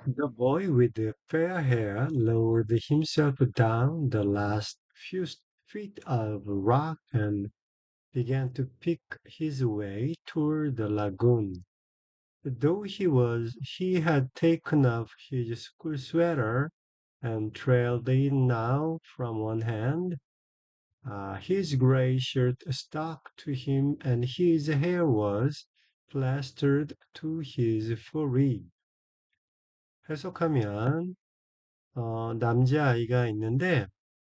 The boy with the fair hair lowered himself down the last few feet of rock and began to pick his way toward the lagoon. Though he had taken off his school sweater and trailed it now from one hand. His gray shirt stuck to him and his hair was plastered to his forehead. 해석하면 남자아이가 있는데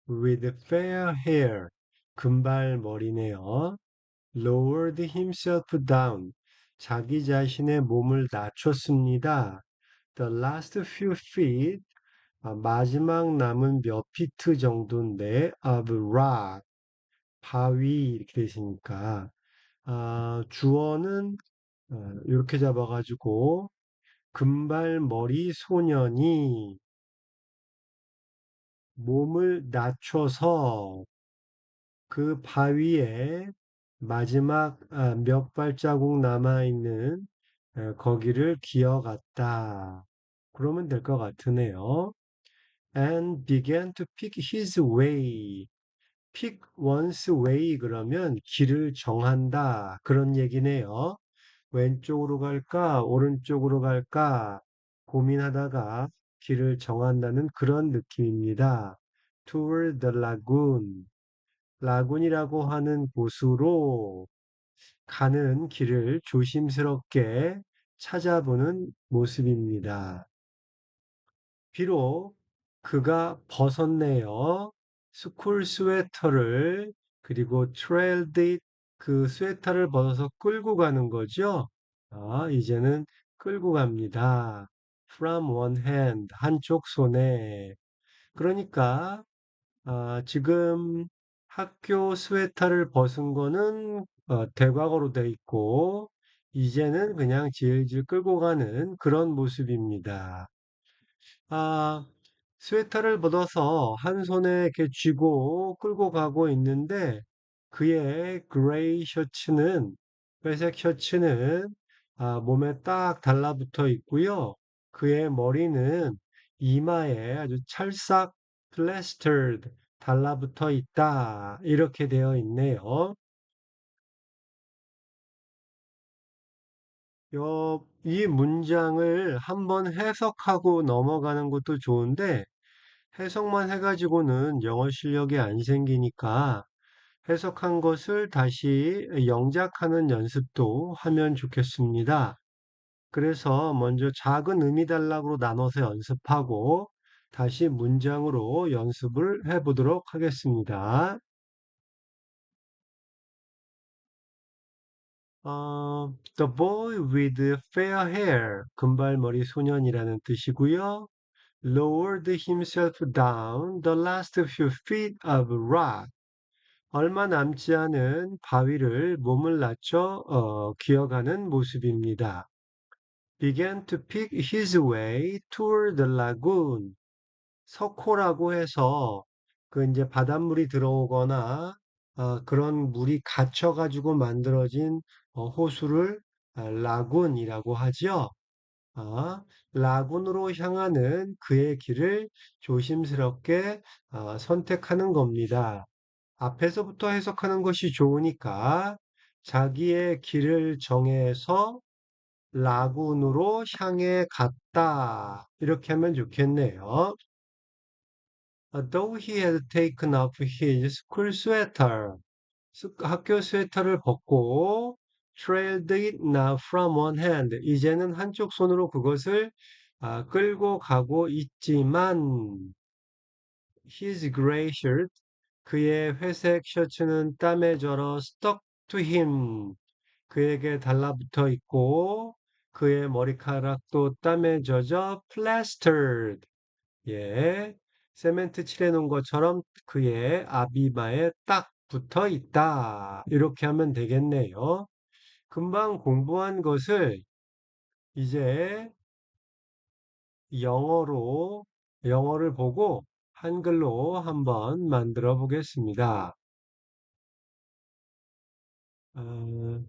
with fair hair 금발머리네요. lowered himself down 자기 자신의 몸을 낮췄습니다. The last few feet 마지막 남은 몇 피트 정도인데 of rock 바위 이렇게 되시니까 주어는 이렇게 잡아가지고 금발머리 소년이 몸을 낮춰서 그 바위에 마지막 몇 발자국 남아있는 거기를 기어갔다. 그러면 될 것 같으네요. And began to pick his way. pick one's way 그러면 길을 정한다. 그런 얘기네요. 왼쪽으로 갈까, 오른쪽으로 갈까 고민하다가 길을 정한다는 그런 느낌입니다. Toward the lagoon. 라군이라고 하는 곳으로 가는 길을 조심스럽게 찾아보는 모습입니다. 비록 그가 벗었네요. 스쿨 스웨터를 그리고 트레일드 그 스웨터를 벗어서 끌고 가는 거죠. 이제는 끌고 갑니다. From one hand 한쪽 손에. 그러니까 지금 학교 스웨터를 벗은 거는 대과거로 돼 있고 이제는 그냥 질질 끌고 가는 그런 모습입니다. 아, 스웨터를 벗어서 한 손에 이렇게 쥐고 끌고 가고 있는데 그의 그레이 셔츠는 회색 셔츠는 몸에 딱 달라붙어 있고요. 그의 머리는 이마에 아주 찰싹 plastered 달라붙어 있다. 이렇게 되어 있네요. 이 문장을 한번 해석하고 넘어가는 것도 좋은데 해석만 해가지고는 영어 실력이 안 생기니까 해석한 것을 다시 영작하는 연습도 하면 좋겠습니다. 그래서 먼저 작은 의미 단락으로 나눠서 연습하고 다시 문장으로 연습을 해보도록 하겠습니다. The boy with fair hair, 금발머리 소년이라는 뜻이고요. Lowered himself down the last few feet of rock. 얼마 남지 않은 바위를 몸을 낮춰 기어가는 모습입니다. Began to pick his way toward the lagoon. 석호라고 해서 그 이제 바닷물이 들어오거나 그런 물이 갇혀가지고 만들어진 호수를 라군이라고 하죠. 라군으로 향하는 그의 길을 조심스럽게 선택하는 겁니다. 앞에서부터 해석하는 것이 좋으니까 자기의 길을 정해서 라군으로 향해 갔다. 이렇게 하면 좋겠네요. Though he had taken off his school sweater, 학교 스웨터를 벗고 trailed it now from one hand. 이제는 한쪽 손으로 그것을 끌고 가고 있지만 his gray shirt, 그의 회색 셔츠는 땀에 절어 stuck to him. 그에게 달라붙어 있고 그의 머리카락도 땀에 젖어 plastered. 예, 세멘트 칠해놓은 것처럼 그의 앞이마에 딱 붙어 있다. 이렇게 하면 되겠네요. 금방 공부한 것을 이제 영어로, 영어를 보고 한글로 한번 만들어 보겠습니다. 어,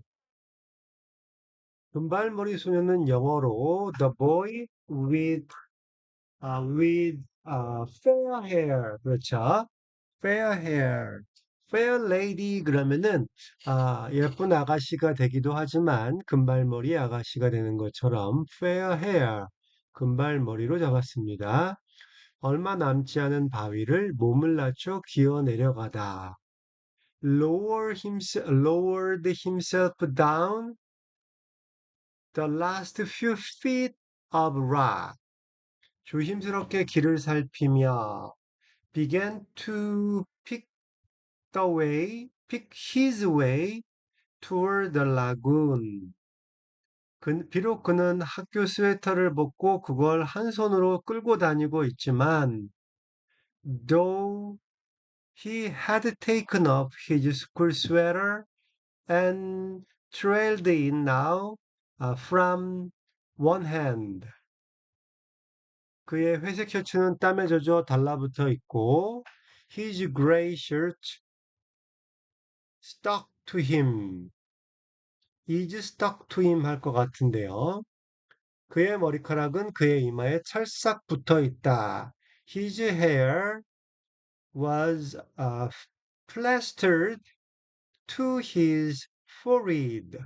금발머리 소녀는 영어로 The boy with with fair hair. 그렇죠. fair hair. fair lady 그러면은 예쁜 아가씨가 되기도 하지만 금발머리 아가씨가 되는 것처럼 fair hair. 금발머리로 잡았습니다. 얼마 남지 않은 바위를 몸을 낮춰 기어 내려가다. lowered himself down the last few feet of rock. 조심스럽게 길을 살피며 began to pick his way toward the lagoon. 비록 그는 학교 스웨터를 벗고 그걸 한 손으로 끌고 다니고 있지만, though he had taken off his school sweater and trailed it now from one hand. 그의 회색 셔츠는 땀에 젖어 달라붙어 있고, his gray shirt stuck to him. is stuck to him 할 것 같은데요. 그의 머리카락은 그의 이마에 찰싹 붙어 있다. His hair was plastered to his forehead.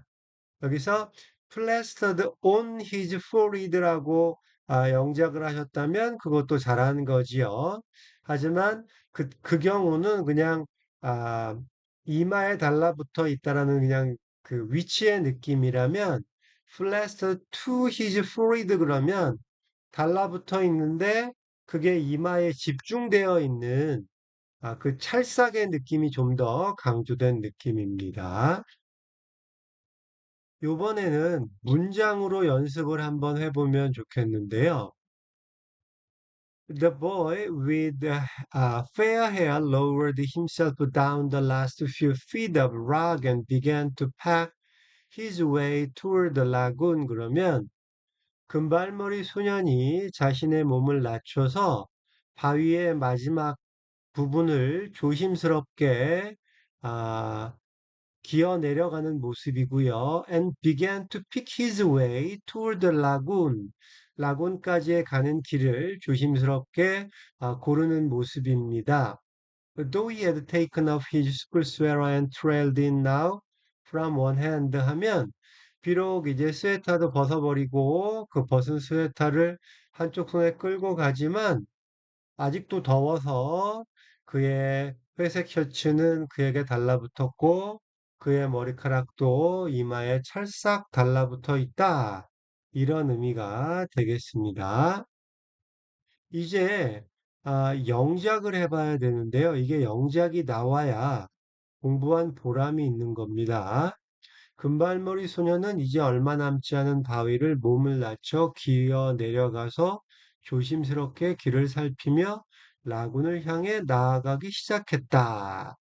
여기서 plastered on his forehead라고 영작을 하셨다면 그것도 잘하는 거지요. 하지만 그 경우는 그냥 아, 이마에 달라붙어 있다라는 그냥 그 위치의 느낌이라면 plastered to his forehead 그러면 달라붙어 있는데 그게 이마에 집중되어 있는 그 찰싹의 느낌이 좀 더 강조된 느낌입니다. 요번에는 문장으로 연습을 한번 해보면 좋겠는데요. The boy with the fair hair lowered himself down the last few feet of rock and began to pack his way toward the lagoon. 그러면 금발머리 소년이 자신의 몸을 낮춰서 바위의 마지막 부분을 조심스럽게 아, 기어 내려가는 모습이고요. And began to pick his way toward the lagoon. 라군까지 가는 길을 조심스럽게 고르는 모습입니다. Though he had taken off his school sweater and trailed it now from one hand 하면 비록 이제 스웨터도 벗어버리고 그 벗은 스웨터를 한쪽 손에 끌고 가지만 아직도 더워서 그의 회색 셔츠는 그에게 달라붙었고 그의 머리카락도 이마에 찰싹 달라붙어 있다. 이런 의미가 되겠습니다. 이제 영작을 해봐야 되는데요. 이게 영작이 나와야 공부한 보람이 있는 겁니다. 금발머리 소녀는 이제 얼마 남지 않은 바위를 몸을 낮춰 기어 내려가서 조심스럽게 길을 살피며 라군을 향해 나아가기 시작했다.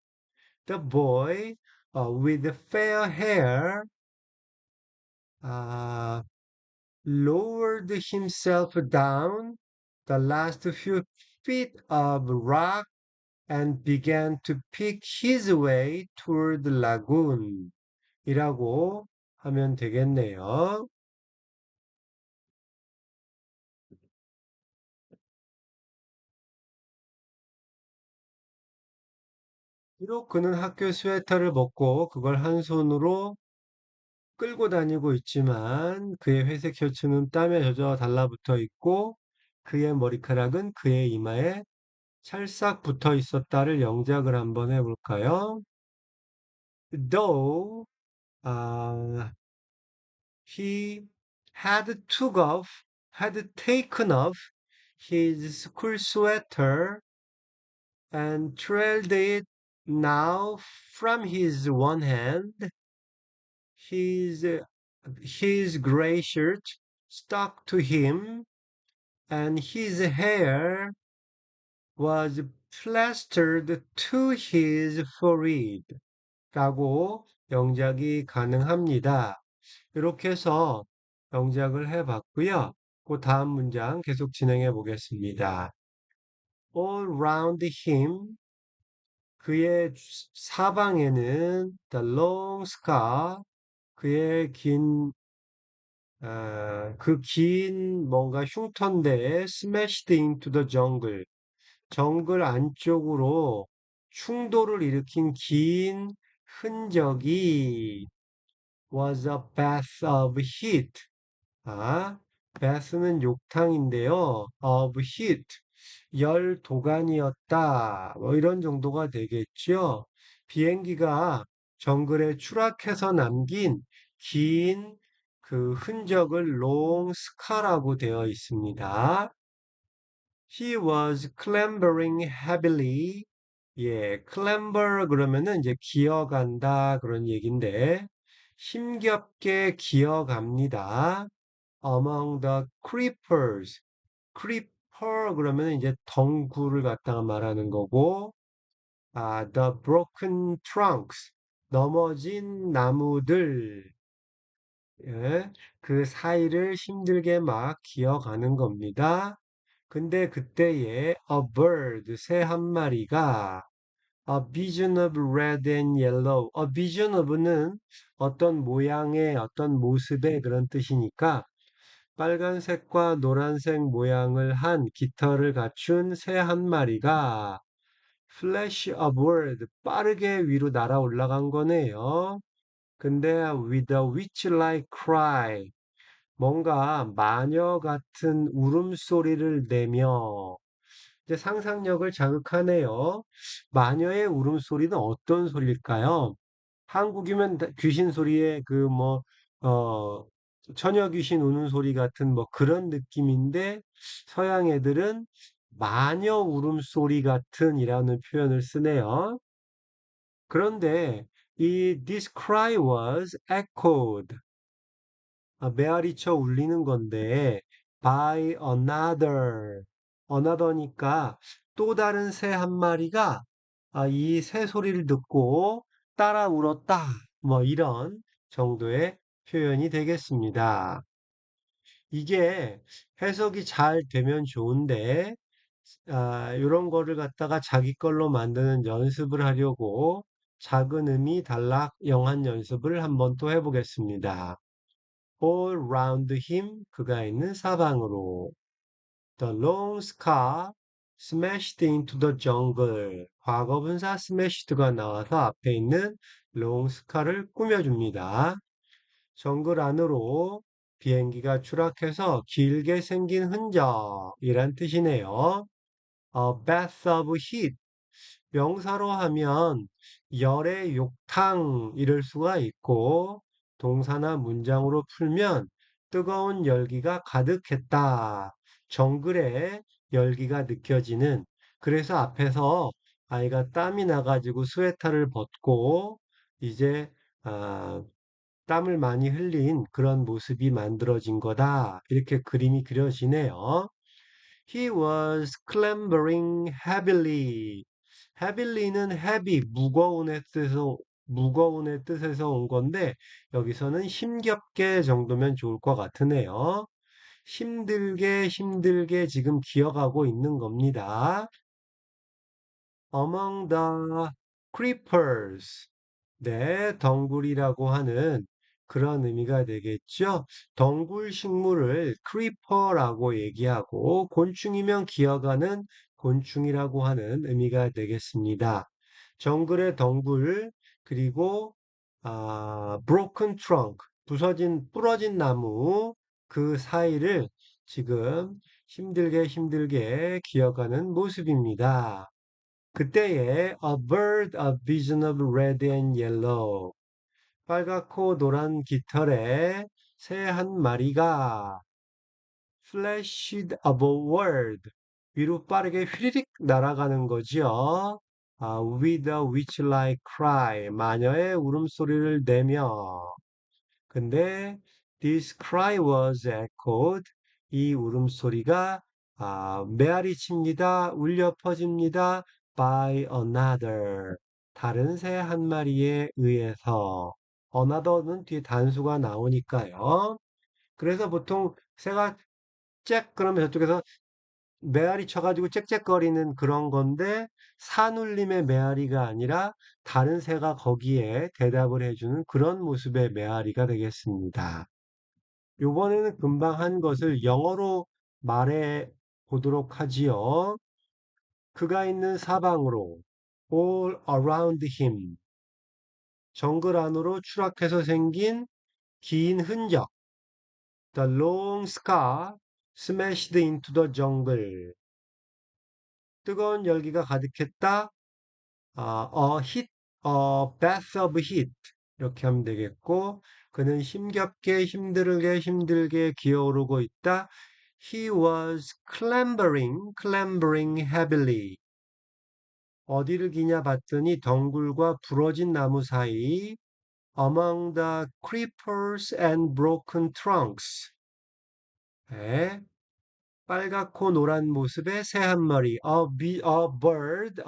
The boy with the fair hair uh, lowered himself down the last few feet of rock and began to pick his way toward the lagoon. 이라고 하면 되겠네요. 비록 그는 학교 스웨터를 벗고 그걸 한 손으로 끌고 다니고 있지만 그의 회색 셔츠는 땀에 젖어 달라붙어 있고 그의 머리카락은 그의 이마에 찰싹 붙어 있었다를 영작을 한번 해볼까요? Though he had taken off his school sweater and trailed it now from his one hand, his his gray shirt stuck to him, and his hair was plastered to his forehead. 라고 영작이 가능합니다. 이렇게 해서 영작을 해봤고요. 그 다음 문장 계속 진행해 보겠습니다. All round him 그의 사방에는 the long scar, 그의 긴 그 긴 뭔가 흉터인데 smashed into the jungle. 정글 안쪽으로 충돌을 일으킨 긴 흔적이 was a bath of heat. 아, bath는 욕탕인데요. of heat. 열 도가니였다. 뭐 이런 정도가 되겠죠. 비행기가 정글에 추락해서 남긴 긴 그 흔적을 long scar라고 되어 있습니다. He was clambering heavily. 예, clamber 그러면은 이제 기어간다 그런 얘기인데 힘겹게 기어갑니다. Among the creepers. creeper 그러면 이제 덩굴을 갖다가 말하는 거고, the broken trunks. 넘어진 나무들. 예, 그 사이를 힘들게 막 기어가는 겁니다. 근데 그때에 a bird, 새 한 마리가 a vision of red and yellow. a vision of는 어떤 모양의 어떤 모습의 그런 뜻이니까 빨간색과 노란색 모양을 한 깃털을 갖춘 새 한 마리가 flash upward, 빠르게 위로 날아 올라간 거네요. 근데 with a witch-like cry, 뭔가 마녀 같은 울음소리를 내며 이제 상상력을 자극하네요. 마녀의 울음소리는 어떤 소리일까요? 한국이면 귀신 소리에 그 뭐, 처녀 귀신 우는 소리 같은 뭐 그런 느낌인데 서양 애들은 마녀 울음소리 같은 이라는 표현을 쓰네요. 그런데 이 this cry was echoed. 메아리쳐 울리는 건데 by another. another니까 또 다른 새 한 마리가 이 새 소리를 듣고 따라 울었다. 뭐 이런 정도의 표현이 되겠습니다. 이게 해석이 잘 되면 좋은데 이런 거를 갖다가 자기 걸로 만드는 연습을 하려고 작은 의미 단락 영한 연습을 한번 또 해보겠습니다. All round him, 그가 있는 사방으로. The long scar smashed into the jungle. 과거분사 smashed가 나와서 앞에 있는 long scar를 꾸며줍니다. 정글 안으로 비행기가 추락해서 길게 생긴 흔적이란 뜻이네요. A bath of heat. 명사로 하면 열의 욕탕 이럴 수가 있고 동사나 문장으로 풀면 뜨거운 열기가 가득했다. 정글에 열기가 느껴지는 그래서 앞에서 아이가 땀이 나가지고 스웨터를 벗고 이제 아, 땀을 많이 흘린 그런 모습이 만들어진 거다. 이렇게 그림이 그려지네요. He was clambering heavily. heavily는 heavy, 무거운의 뜻에서 온 건데, 여기서는 힘겹게 정도면 좋을 것 같으네요. 힘들게 지금 기어가고 있는 겁니다. Among the creepers. 네, 덩굴이라고 하는 그런 의미가 되겠죠. 덩굴 식물을 크리퍼라고 얘기하고 곤충이면 기어가는 곤충이라고 하는 의미가 되겠습니다. 정글의 덩굴 그리고 broken trunk 부러진 나무 그 사이를 지금 힘들게 기어가는 모습입니다. 그때에 a bird, a vision of red and yellow. 빨갛고 노란 깃털에 새 한 마리가 flashed upward. 위로 빠르게 휘리릭 날아가는 거지요. with a witch-like cry. 마녀의 울음소리를 내며. 근데 this cry was echoed. 이 울음소리가 메아리 칩니다. 울려 퍼집니다. by another. 다른 새 한 마리에 의해서. another는 뒤에 단수가 나오니까요. 그래서 보통 새가 짹 그러면 저쪽에서 메아리 쳐가지고 짹짹거리는 그런 건데 산울림의 메아리가 아니라 다른 새가 거기에 대답을 해주는 그런 모습의 메아리가 되겠습니다. 요번에는 금방 한 것을 영어로 말해 보도록 하지요. 그가 있는 사방으로 all around him 정글 안으로 추락해서 생긴 긴 흔적 the long scar smashed into the jungle 뜨거운 열기가 가득했다. a hit, a bath of heat 이렇게 하면 되겠고 그는 힘겹게 힘들게 기어오르고 있다. He was clambering heavily. 어디를 기냐 봤더니 덩굴과 부러진 나무 사이 among the creepers and broken trunks. 에, 빨갛고 노란 모습의 새 한 마리. A bird,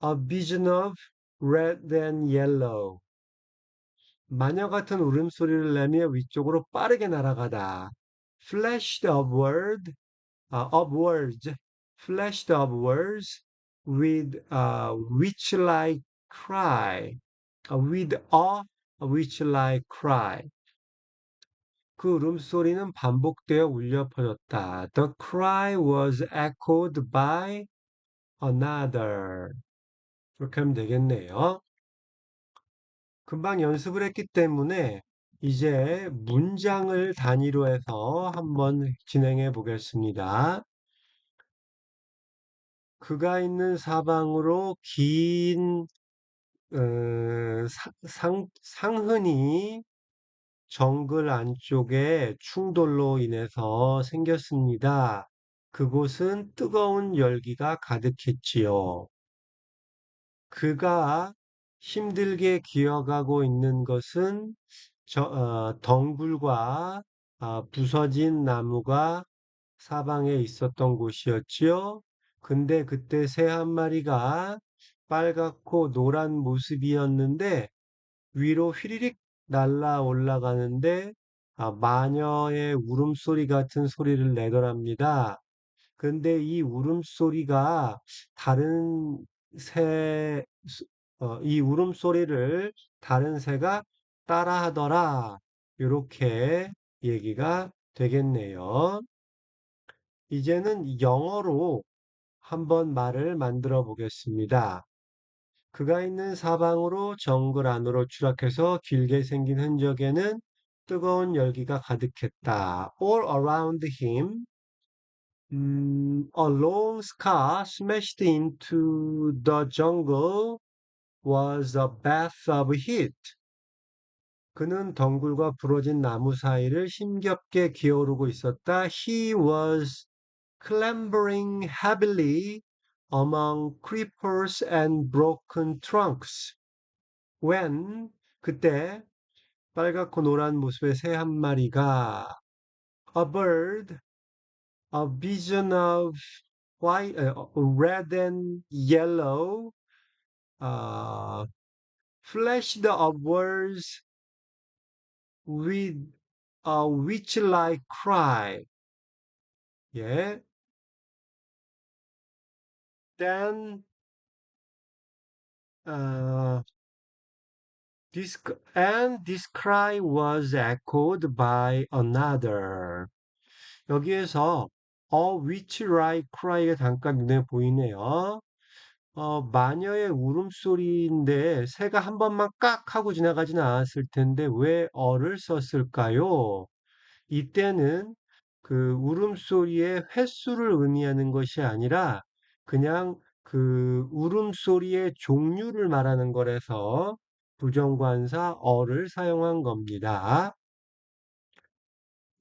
a vision of red and yellow. 마녀 같은 울음소리를 내며 위쪽으로 빠르게 날아가다. Flashed upward, upwards, flashed upwards with a witch-like cry. With a witch-like cry. 그 울음소리는 반복되어 울려 퍼졌다. The cry was echoed by another. 그렇게 하면 되겠네요. 금방 연습을 했기 때문에 이제 문장을 단위로 해서 한번 진행해 보겠습니다. 그가 있는 사방으로 긴 상흔이 정글 안쪽에 충돌로 인해서 생겼습니다. 그곳은 뜨거운 열기가 가득했지요. 그가 힘들게 기어가고 있는 것은 덩굴과 부서진 나무가 사방에 있었던 곳이었지요. 근데 그때 새 한 마리가 빨갛고 노란 모습이었는데 위로 휘리릭 날아 올라가는데 마녀의 울음소리 같은 소리를 내더랍니다. 근데 이 울음소리가 다른 새, 이 울음소리를 다른 새가 따라하더라. 이렇게 얘기가 되겠네요. 이제는 영어로 한번 말을 만들어 보겠습니다. 그가 있는 사방으로 정글 안으로 추락해서 길게 생긴 흔적에는 뜨거운 열기가 가득했다. All around him, a long scar smashed into the jungle was a bath of heat. 그는 덩굴과 부러진 나무 사이를 힘겹게 기어오르고 있었다. He was clambering heavily among creepers and broken trunks. When 그때 빨갛고 노란 모습의 새 한 마리가 a bird, a vision of white, red and yellow, uh, flashed upwards with a witch-like cry. 예. Then uh, this cry was echoed by another. 여기에서 witch like cry가 잠깐 눈에 보이네요. 마녀의 울음소리인데 새가 한 번만 깍 하고 지나가진 않았을 텐데 왜 어를 썼을까요? 이때는 그 울음소리의 횟수를 의미하는 것이 아니라 그냥 그 울음소리의 종류를 말하는 거라서 부정관사 어를 사용한 겁니다.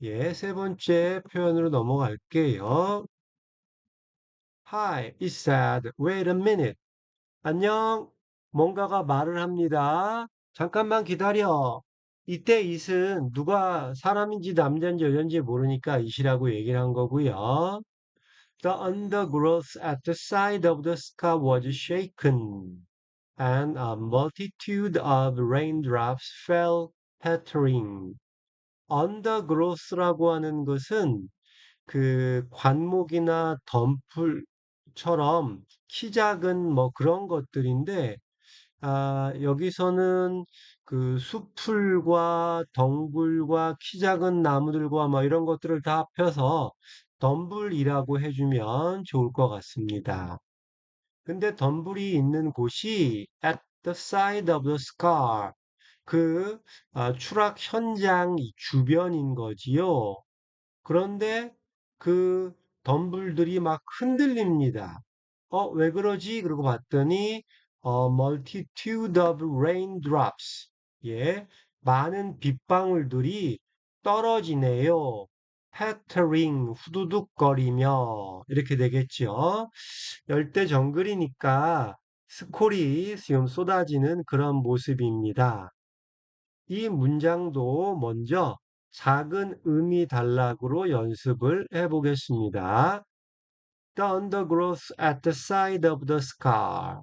예, 세 번째 표현으로 넘어갈게요. Hi, it said, wait a minute. 안녕. 뭔가가 말을 합니다. 잠깐만 기다려. 이때 it은 누가 사람인지 남자인지 여자인지 모르니까 it이라고 얘기를 한 거고요. The undergrowth at the side of the sky was shaken, and a multitude of raindrops fell pattering. undergrowth라고 하는 것은 그 관목이나 덤불처럼 키 작은 뭐 그런 것들인데 여기서는 그 숲풀과 덩굴과 키 작은 나무들과 뭐 이런 것들을 다 합해서 덤불이라고 해주면 좋을 것 같습니다. 근데 덤불이 있는 곳이 at the side of the scar, 그 추락 현장 주변인 거지요. 그런데 그 덤불들이 막 흔들립니다. 왜 그러지? 그러고 봤더니, multitude of raindrops. 예, 많은 빗방울들이 떨어지네요. pattering, 후두둑거리며. 이렇게 되겠죠. 열대 정글이니까 스콜이 지금 쏟아지는 그런 모습입니다. 이 문장도 먼저 작은 의미 단락으로 연습을 해 보겠습니다. The undergrowth at the side of the scar.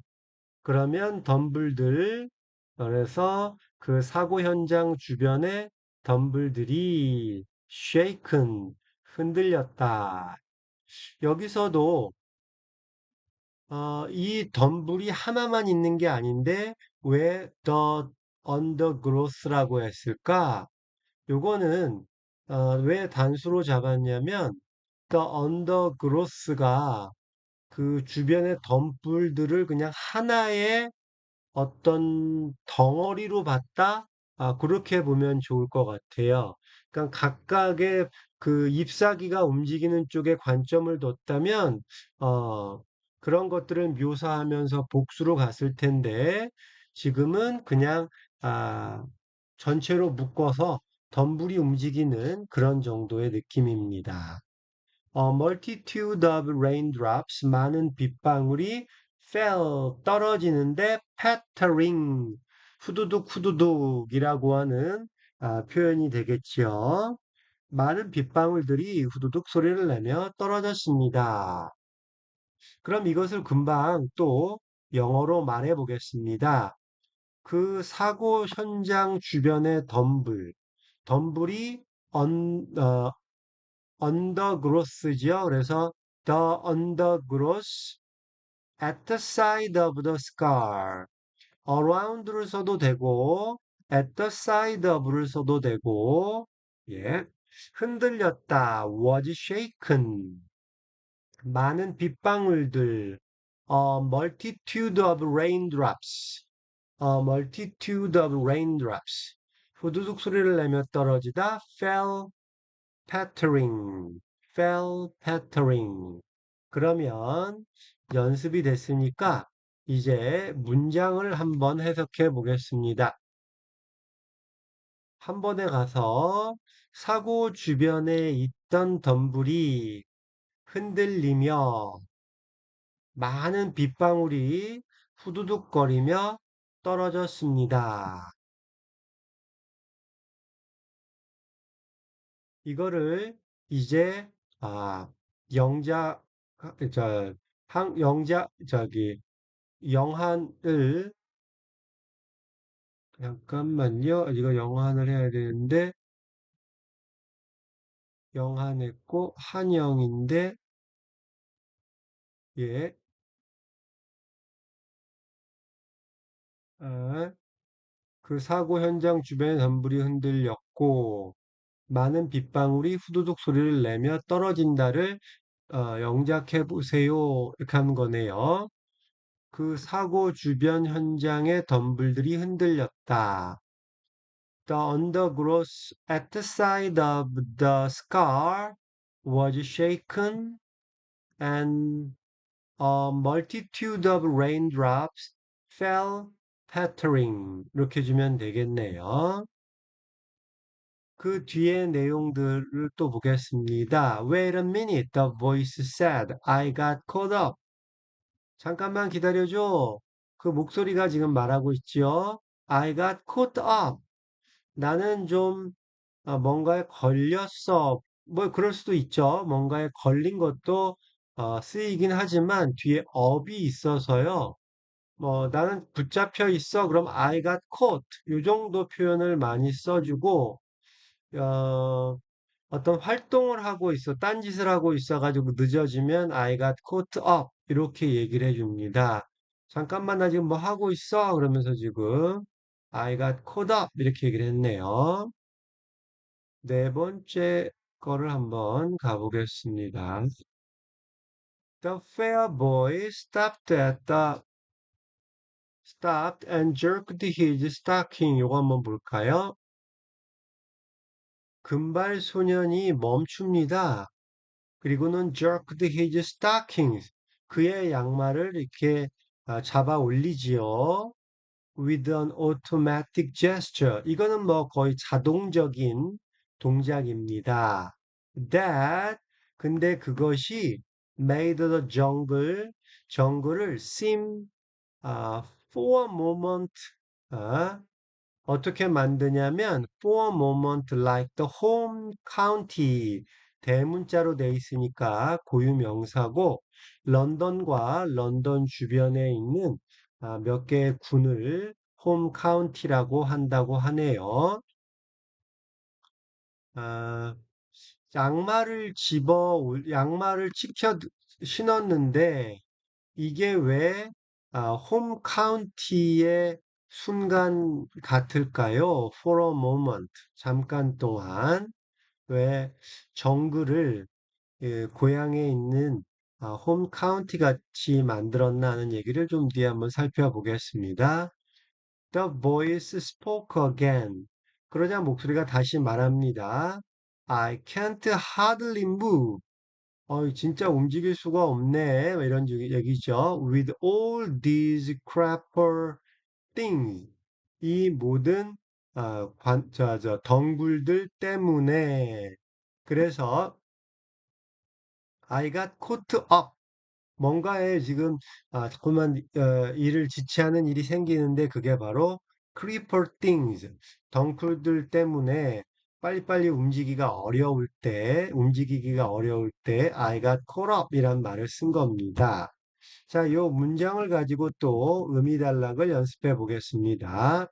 그러면 덤불들, 그래서 그 사고 현장 주변에 덤불들이 shaken, 흔들렸다. 여기서도 이 덤불이 하나만 있는 게 아닌데 왜 the undergrowth라고 했을까? 요거는 왜 단수로 잡았냐면 the undergrowth가 그 주변의 덤불들을 그냥 하나의 어떤 덩어리로 봤다? 그렇게 보면 좋을 것 같아요. 그러니까 각각의 그 잎사귀가 움직이는 쪽에 관점을 뒀다면, 어, 그런 것들을 묘사하면서 복수로 갔을 텐데, 지금은 그냥, 아, 전체로 묶어서 덤불이 움직이는 그런 정도의 느낌입니다. multitude of raindrops, 많은 빗방울이 fell, 떨어지는데 pattering, 후두둑 후두둑이라고 하는 표현이 되겠지요. 많은 빗방울들이 후두둑 소리를 내며 떨어졌습니다. 그럼 이것을 금방 또 영어로 말해 보겠습니다. 그 사고 현장 주변의 덤불이 undergrowth죠. 그래서 the undergrowth at the side of the scar. around를 써도 되고 at the side of를 써도 되고 예. 흔들렸다. was shaken. 많은 빗방울들. multitude of raindrops. multitude of raindrops. 후두둑 소리를 내며 떨어지다. fell pattering, fell pattering. 그러면 연습이 됐으니까 이제 문장을 한번 해석해 보겠습니다. 한 번에 가서 사고 주변에 있던 덤불이 흔들리며 많은 빗방울이 후두둑거리며 떨어졌습니다. 이거를 이제 아 영자 저 영자 저기 영한을 잠깐만요. 이거 영한을 해야 되는데 영한했고 한영인데 예. 아, 그 사고 현장 주변의 덤불이 흔들렸고 많은 빗방울이 후두둑 소리를 내며 떨어진다를 영작해 보세요. 이렇게 한 거네요. 그 사고 주변 현장의 덤불들이 흔들렸다. The undergrowth at the side of the scar was shaken, and a multitude of raindrops fell pattering. 이렇게 주면 되겠네요. 그 뒤에 내용들을 또 보겠습니다. Wait a minute, the voice said. I got caught up. 잠깐만 기다려줘. 그 목소리가 지금 말하고 있지요. I got caught up. 나는 좀 뭔가에 걸렸어. 뭐 그럴 수도 있죠. 뭔가에 걸린 것도 쓰이긴 하지만 뒤에 up이 있어서요. 뭐 나는 붙잡혀 있어. 그럼 I got caught. 이 정도 표현을 많이 써주고 어, 어떤 활동을 하고 있어, 딴짓을 하고 있어가지고 늦어지면 I got caught up 이렇게 얘기를 해줍니다. 잠깐만, 나 지금 뭐 하고 있어? 그러면서 지금 I got caught up 이렇게 얘기를 했네요. 네 번째 거를 한번 가보겠습니다. The fair boy stopped and jerked his stocking. 요거 한번 볼까요? 금발 소년이 멈춥니다. 그리고는 jerked his stockings. 그의 양말을 이렇게 잡아 올리지요. With an automatic gesture. 이거는 뭐 거의 자동적인 동작입니다. That, 근데 그것이 made the 정글을 seem, for a moment, 아, 어떻게 만드냐면 for a moment like the home county 대문자로 돼 있으니까 고유명사고 런던과 런던 주변에 있는 몇 개의 군을 홈 카운티라고 한다고 하네요. 아, 양말을 치켜 신었는데 이게 왜 홈 카운티의 순간 같을까요? For a moment. 잠깐 동안. 왜 정글을 고향에 있는 홈 카운티 같이 만들었나 하는 얘기를 좀 뒤에 한번 살펴보겠습니다. The voice spoke again. 그러자 목소리가 다시 말합니다. I can't hardly move. 진짜 움직일 수가 없네. 뭐 이런 얘기죠. With all these crapper things. 이 모든 덩굴들 때문에. 그래서 I got caught up. 뭔가에 지금 자꾸만 일을 지체하는 일이 생기는데 그게 바로 creeper things. 덩굴들 때문에 빨리빨리 움직이기가 어려울 때 I got caught up 이란 말을 쓴 겁니다. 자, 요 문장을 가지고 또 의미단락을 연습해 보겠습니다.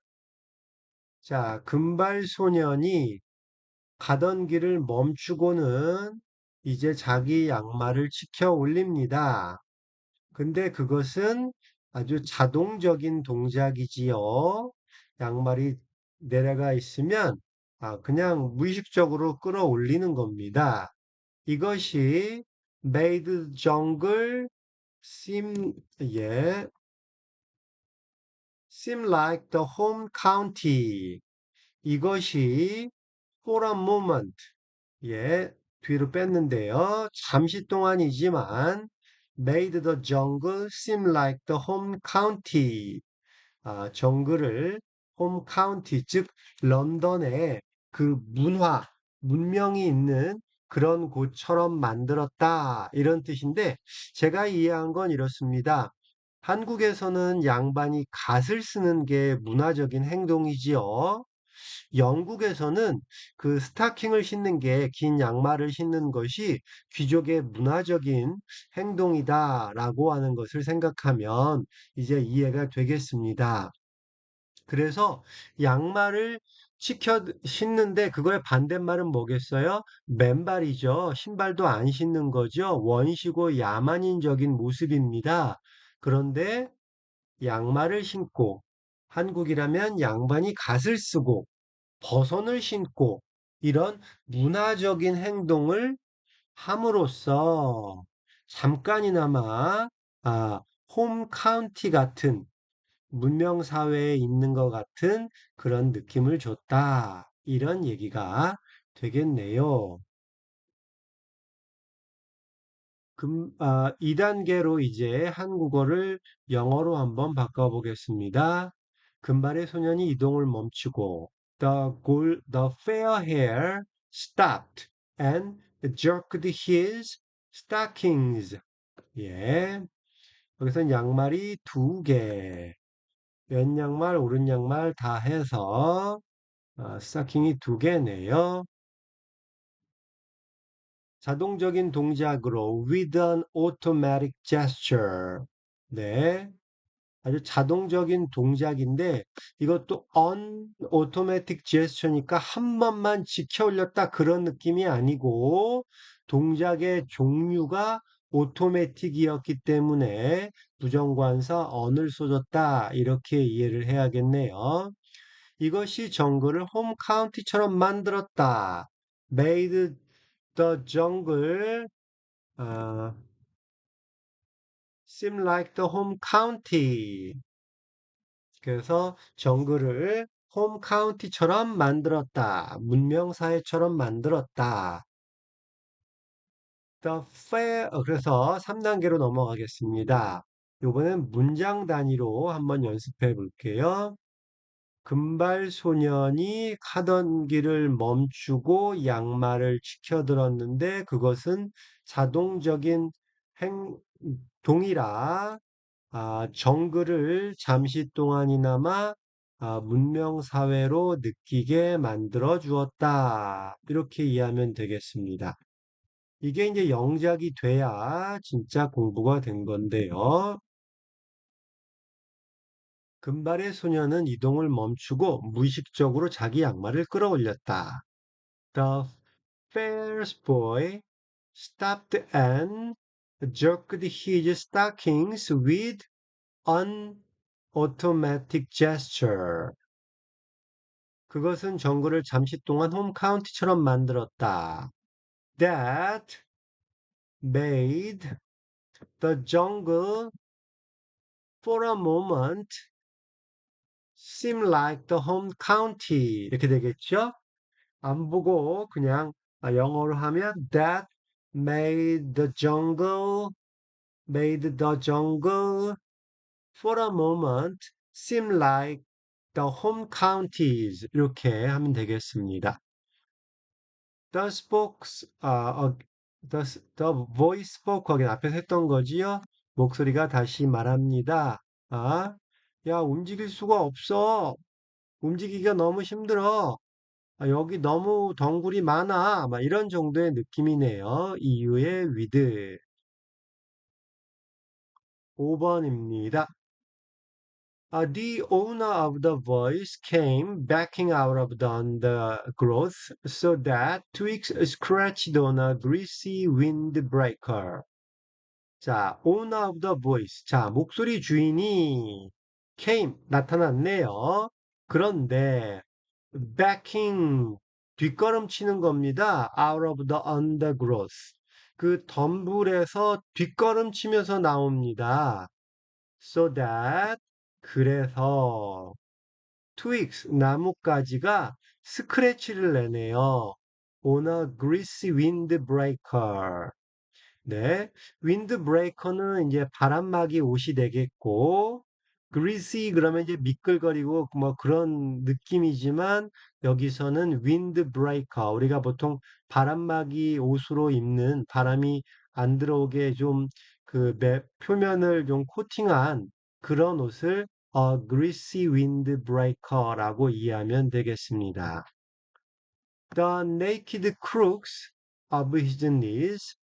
자, 금발 소년이 가던 길을 멈추고는 이제 자기 양말을 치켜 올립니다. 근데 그것은 아주 자동적인 동작이지요. 양말이 내려가 있으면 그냥 무의식적으로 끌어올리는 겁니다. 이것이 made jungle seem, 예, seem like the home county. 이것이 for a moment, 예, 뒤로 뺐는데요. 잠시 동안이지만 made the jungle seem like the home county. 정글을 홈 카운티, 즉 런던의 그 문명이 있는 그런 곳처럼 만들었다. 이런 뜻인데 제가 이해한 건 이렇습니다. 한국에서는 양반이 갓을 쓰는 게 문화적인 행동이지요. 영국에서는 그 스타킹을 신는 게 긴 양말을 신는 것이 귀족의 문화적인 행동이다라고 하는 것을 생각하면 이제 이해가 되겠습니다. 그래서 양말을 신는데 그거의 반대말은 뭐겠어요? 맨발이죠. 신발도 안 신는 거죠. 원시고 야만인적인 모습입니다. 그런데 양말을 신고 한국이라면 양반이 갓을 쓰고 버선을 신고 이런 문화적인 행동을 함으로써 잠깐이나마 아, 홈 카운티 같은 문명 사회에 있는 것 같은 그런 느낌을 줬다. 이런 얘기가 되겠네요. 2단계로 이제 한국어를 영어로 한번 바꿔보겠습니다. 금발의 소년이 이동을 멈추고 the fair hair stopped and jerked his stockings. 예. 여기서 양말이 두 개. 왼 양말, 오른 양말 다 해서 스타킹이 두 개네요. 자동적인 동작으로 with an automatic gesture. 네. 아주 자동적인 동작인데 이것도 automatic gesture니까 한 번만 지켜 올렸다 그런 느낌이 아니고 동작의 종류가 오토매틱이었기 때문에 부정관사 on을 써줬다. 이렇게 이해를 해야겠네요. 이것이 정글을 홈 카운티처럼 만들었다. made the jungle 아, seem like the home county. 그래서 정글을 홈 카운티처럼 만들었다. 문명사회처럼 만들었다. The fair, 그래서 3단계로 넘어가겠습니다. 이번엔 문장 단위로 한번 연습해 볼게요. 금발 소년이 가던 길을 멈추고 양말을 지켜들었는데 그것은 자동적인 행동이라 정글을 잠시 동안이나마 문명사회로 느끼게 만들어 주었다. 이렇게 이해하면 되겠습니다. 이게 이제 영작이 돼야 진짜 공부가 된 건데요. 금발의 소녀는 이동을 멈추고 무의식적으로 자기 양말을 끌어올렸다. The fair boy stopped and jerked his stockings with an automatic gesture. 그것은 정글을 잠시 동안 홈 카운티처럼 만들었다. That made the jungle for a moment seem like the home county. 이렇게 되겠죠? 안 보고 그냥 영어로 하면 That made the jungle for a moment seem like the home counties. 이렇게 하면 되겠습니다. The spokes, the voice spoke again. 앞에서 했던 거지요? 목소리가 다시 말합니다. 야, 움직일 수가 없어. 움직이기가 너무 힘들어. 여기 너무 덩굴이 많아. 막 이런 정도의 느낌이네요. 이유의 with. 5번입니다. The owner of the voice came backing out of the undergrowth so that twigs scratched on a greasy windbreaker. 자, owner of the voice. 자, 목소리 주인이 came, 나타났네요. 그런데 backing, 뒷걸음치는 겁니다. out of the undergrowth. 그 덤불에서 뒷걸음치면서 나옵니다. So that, 그래서 twigs, 나뭇가지가 스크래치를 내네요. on a greasy windbreaker. 네, 윈드브레이커는 이제 바람막이 옷이 되겠고, greasy 그러면 이제 미끌거리고 뭐 그런 느낌이지만 여기서는 윈드브레이커 우리가 보통 바람막이 옷으로 입는 바람이 안 들어오게 좀 그 표면을 좀 코팅한 그런 옷을 greasy windbreaker라고 이해하면 되겠습니다. The naked crooks of his knees.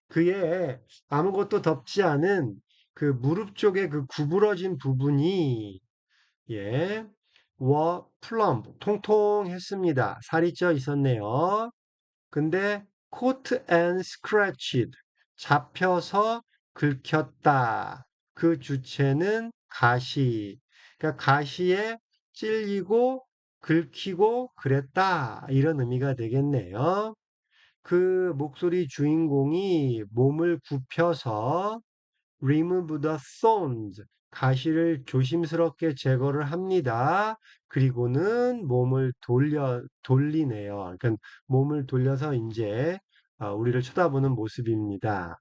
그의 아무것도 덮지 않은 그 무릎 쪽에 그 구부러진 부분이 예, plump 통통했습니다. 살이 쪄 있었네요. 근데 caught and scratched 잡혀서 긁혔다. 그 주체는 가시. 그러니까 가시에 찔리고 긁히고 그랬다. 이런 의미가 되겠네요. 그 목소리 주인공이 몸을 굽혀서 remove the thorns, 가시를 조심스럽게 제거를 합니다. 그리고는 몸을 돌리네요. 그러니까 몸을 돌려서 이제 우리를 쳐다보는 모습입니다.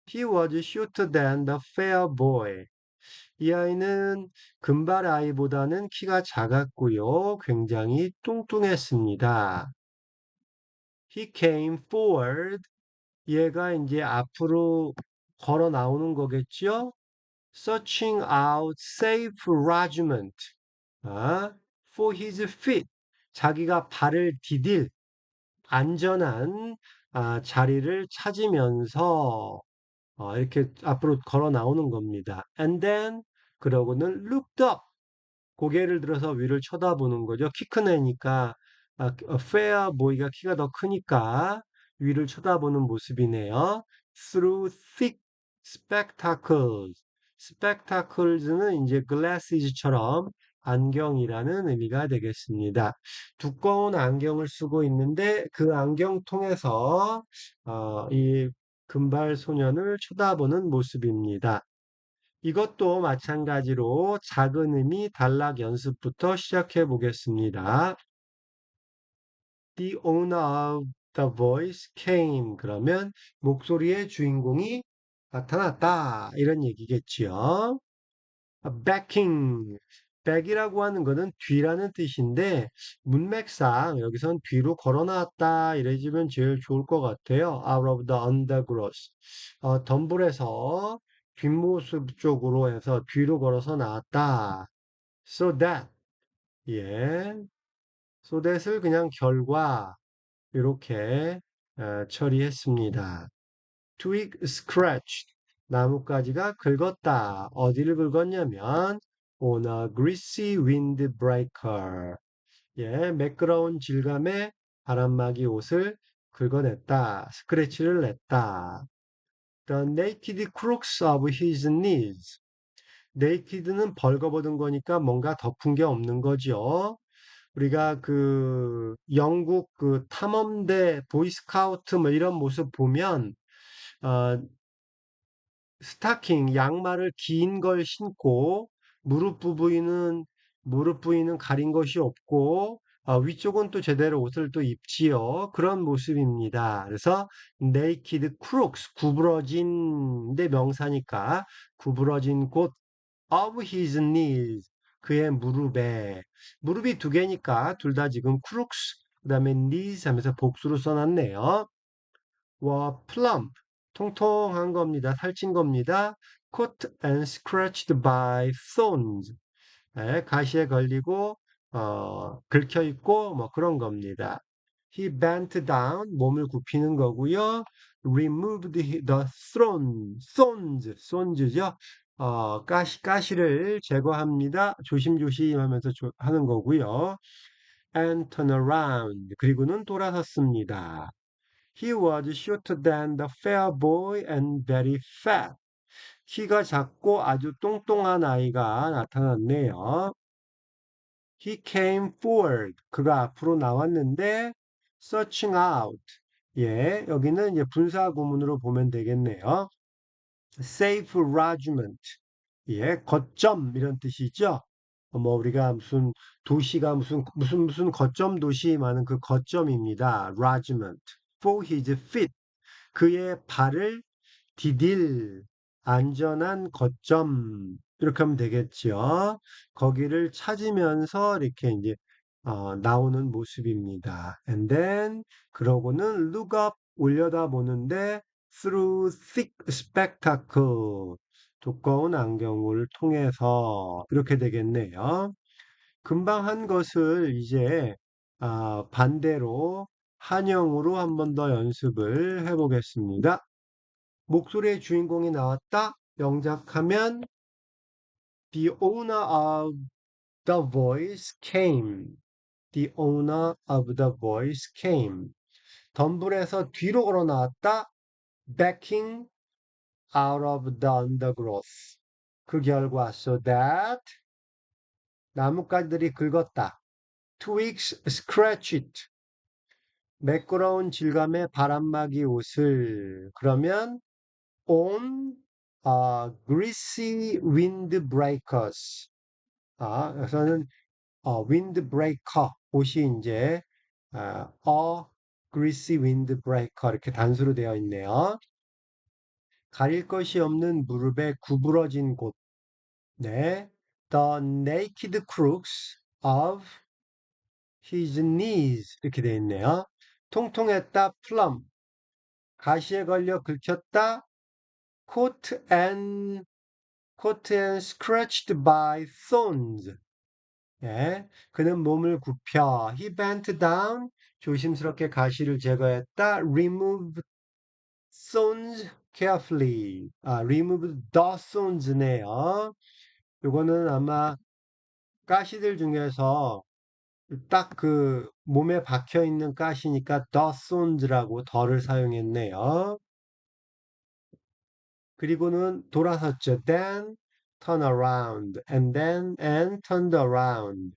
He was shorter than the fair boy. 이 아이는 금발 아이보다는 키가 작았고요. 굉장히 뚱뚱했습니다. He came forward. 얘가 이제 앞으로 걸어 나오는 거겠죠? Searching out safe lodgment. For his feet. 자기가 발을 디딜 안전한 자리를 찾으면서 이렇게 앞으로 걸어 나오는 겁니다. And then 그러고는 looked up. 고개를 들어서 위를 쳐다보는 거죠. 키 큰 애니까 fair boy가 키가 더 크니까 위를 쳐다보는 모습이네요. Through thick spectacles. spectacles는 이제 glasses처럼 안경이라는 의미가 되겠습니다. 두꺼운 안경을 쓰고 있는데 그 안경 통해서 이 금발 소년을 쳐다보는 모습입니다. 이것도 마찬가지로 작은 의미 단락 연습부터 시작해 보겠습니다. The owner of the voice came. 그러면 목소리의 주인공이 나타났다. 이런 얘기겠지요. backing. back이라고 하는 것은 뒤라는 뜻인데 문맥상 여기선 뒤로 걸어 놨다 이래지면 제일 좋을 것 같아요. out of the undergrowth. 덤불에서 뒷모습 쪽으로 해서 뒤로 걸어서 나왔다. so that. 예. so that을 그냥 결과 이렇게 처리했습니다. twig scratched. 나뭇가지가 긁었다. 어디를 긁었냐면 on a greasy windbreaker. 예, 매끄러운 질감의 바람막이 옷을 긁어냈다. 스크래치를 냈다. The naked crooks of his knees. naked는 벌거벗은 거니까 뭔가 덮은 게 없는 거죠. 우리가 그 영국 그 탐험대 보이스카우트 뭐 이런 모습 보면 어, 스타킹 양말을 긴 걸 신고 무릎 부위는 가린 것이 없고 위쪽은 또 제대로 옷을 또 입지요. 그런 모습입니다. 그래서 naked crooks 구부러진 데 명사니까 구부러진 곳 of his knees 그의 무릎이 두 개니까 둘 다 지금 crooks 그다음에 knees 하면서 복수로 써놨네요. 와 plump 통통한 겁니다. 살찐 겁니다. caught and scratched by thorns 예, 가시에 걸리고 긁혀 있고 뭐 그런 겁니다. He bent down 몸을 굽히는 거고요. Removed the thorns, 가시를 제거합니다. 조심조심 하면서 하는 거고요. And turn around 그리고는 돌아섰습니다. He was shorter than the fair boy and very fat. 키가 작고 아주 똥똥한 아이가 나타났네요. He came forward. 그가 앞으로 나왔는데 searching out. 예, 여기는 이제 분사 구문으로 보면 되겠네요. safe regiment. 예, 거점 이런 뜻이죠. 뭐 우리가 무슨 도시가 무슨 거점 도시 많은 그 거점입니다. regiment. for his feet. 그의 발을 디딜 안전한 거점 이렇게 하면 되겠죠. 거기를 찾으면서 이렇게 이제 나오는 모습입니다. And then 그러고는 look up 올려다 보는데 through thick spectacle 두꺼운 안경을 통해서 이렇게 되겠네요. 금방 한 것을 이제 반대로 한영으로 한 번 더 연습을 해보겠습니다. 목소리의 주인공이 나왔다. 영작하면 The owner of the voice came. The owner of the voice came. 덤불에서 뒤로 걸어 나왔다. Backing out of the undergrowth. 그 결과 so that 나뭇가지들이 긁었다. Twigs scratched. 매끄러운 질감의 바람막이 옷을 그러면 on greasy windbreakers. 여기서는 windbreaker 옷이 이제 a greasy windbreaker 이렇게 단수로 되어 있네요. 가릴 것이 없는 무릎에 구부러진 곳. 네. The naked crooks of his knees 이렇게 되어 있네요. 통통했다 plump 가시에 걸려 긁혔다 caught and scratched by thorns. 예, 그는 몸을 굽혀 he bent down 조심스럽게 가시를 제거했다 remove thorns carefully remove the thorns네요. 요거는 아마 가시들 중에서 딱 그 몸에 박혀 있는 가시니까 the stones라고 더를 사용했네요. 그리고는 돌아섰죠. Then turn around and turned around.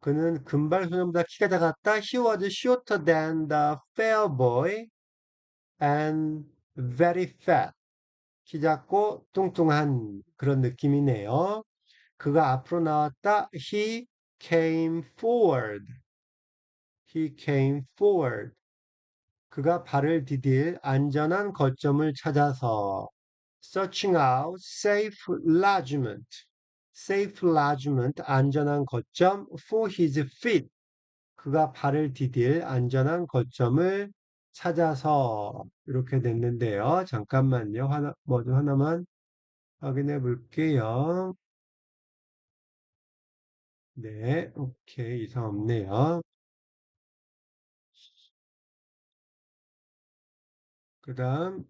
그는 금발 소년보다 키가 작았다. He was shorter than the fair boy and very fat. 키 작고 뚱뚱한 그런 느낌이네요. 그가 앞으로 나왔다. Came forward. He came forward. 그가 발을 디딜 안전한 거점을 찾아서 searching out safe lodgment. safe lodgment 안전한 거점 for his feet. 그가 발을 디딜 안전한 거점을 찾아서 이렇게 됐는데요. 잠깐만요. 뭐 좀 하나만 확인해 볼게요. 네, 오케이. 이상 없네요. 그 다음,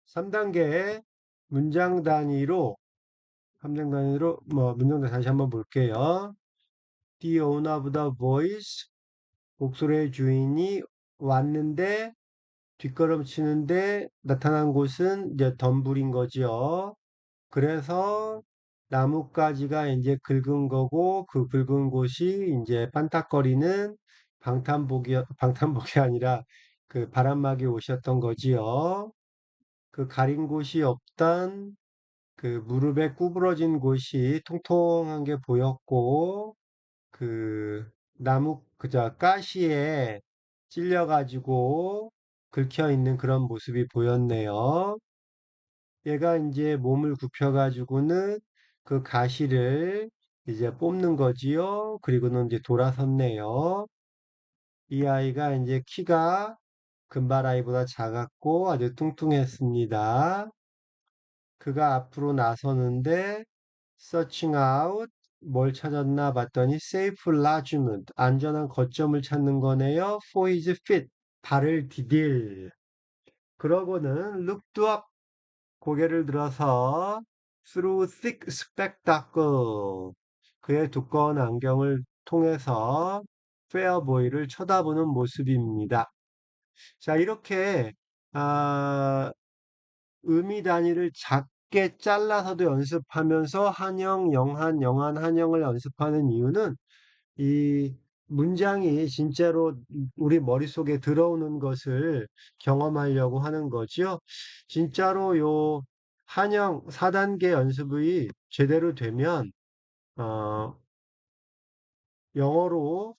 3단계의 문장 단위로, 3장 단위로, 문장 다시 한번 볼게요. The owner of the voice, 목소리의 주인이 왔는데, 뒷걸음치는데 나타난 곳은 이제 덤불인 거지요. 그래서 나뭇가지가 이제 긁은 거고, 그 긁은 곳이 이제 반짝거리는 방탄복이 아니라 그 바람막이 옷이었던 거지요. 그 가린 곳이 없던 그 무릎에 구부러진 곳이 통통한 게 보였고, 그 그저 가시에 찔려가지고 긁혀 있는 그런 모습이 보였네요. 얘가 이제 몸을 굽혀가지고는 그 가시를 이제 뽑는 거지요. 그리고는 이제 돌아섰네요. 이 아이가 이제 키가 금발 아이보다 작았고 아주 뚱뚱했습니다. 그가 앞으로 나서는데 searching out 뭘 찾았나 봤더니 safe lodgment 안전한 거점을 찾는 거네요. for his feet 발을 디딜. 그러고는 looked up 고개를 들어서 through thick spectacle 그의 두꺼운 안경을 통해서 페어보이를 쳐다보는 모습입니다. 자, 이렇게 아, 의미 단위를 작게 잘라서도 연습하면서 한영, 영한, 영한, 한영을 연습하는 이유는 이 문장이 진짜로 우리 머릿속에 들어오는 것을 경험하려고 하는 거지요. 진짜로 요 한영 4단계 연습이 제대로 되면 어, 영어로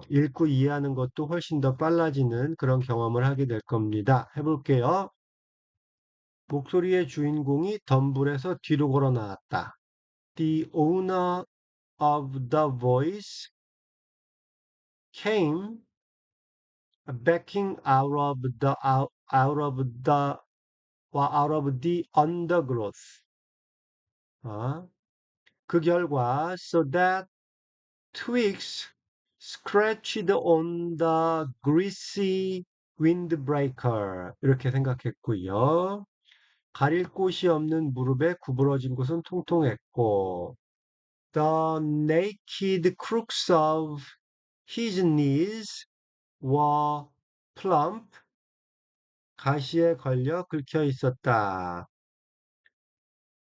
읽고 이해하는 것도 훨씬 더 빨라지는 그런 경험을 하게 될 겁니다. 해볼게요. 목소리의 주인공이 덤불에서 뒤로 걸어 나왔다. The owner of the voice came backing out of the undergrowth. 어? 그 결과 so that twigs scratched on the greasy windbreaker 이렇게 생각했고요. 가릴 곳이 없는 무릎에 구부러진 곳은 통통했고 the naked crooks of his knees were plump 가시에 걸려 긁혀 있었다.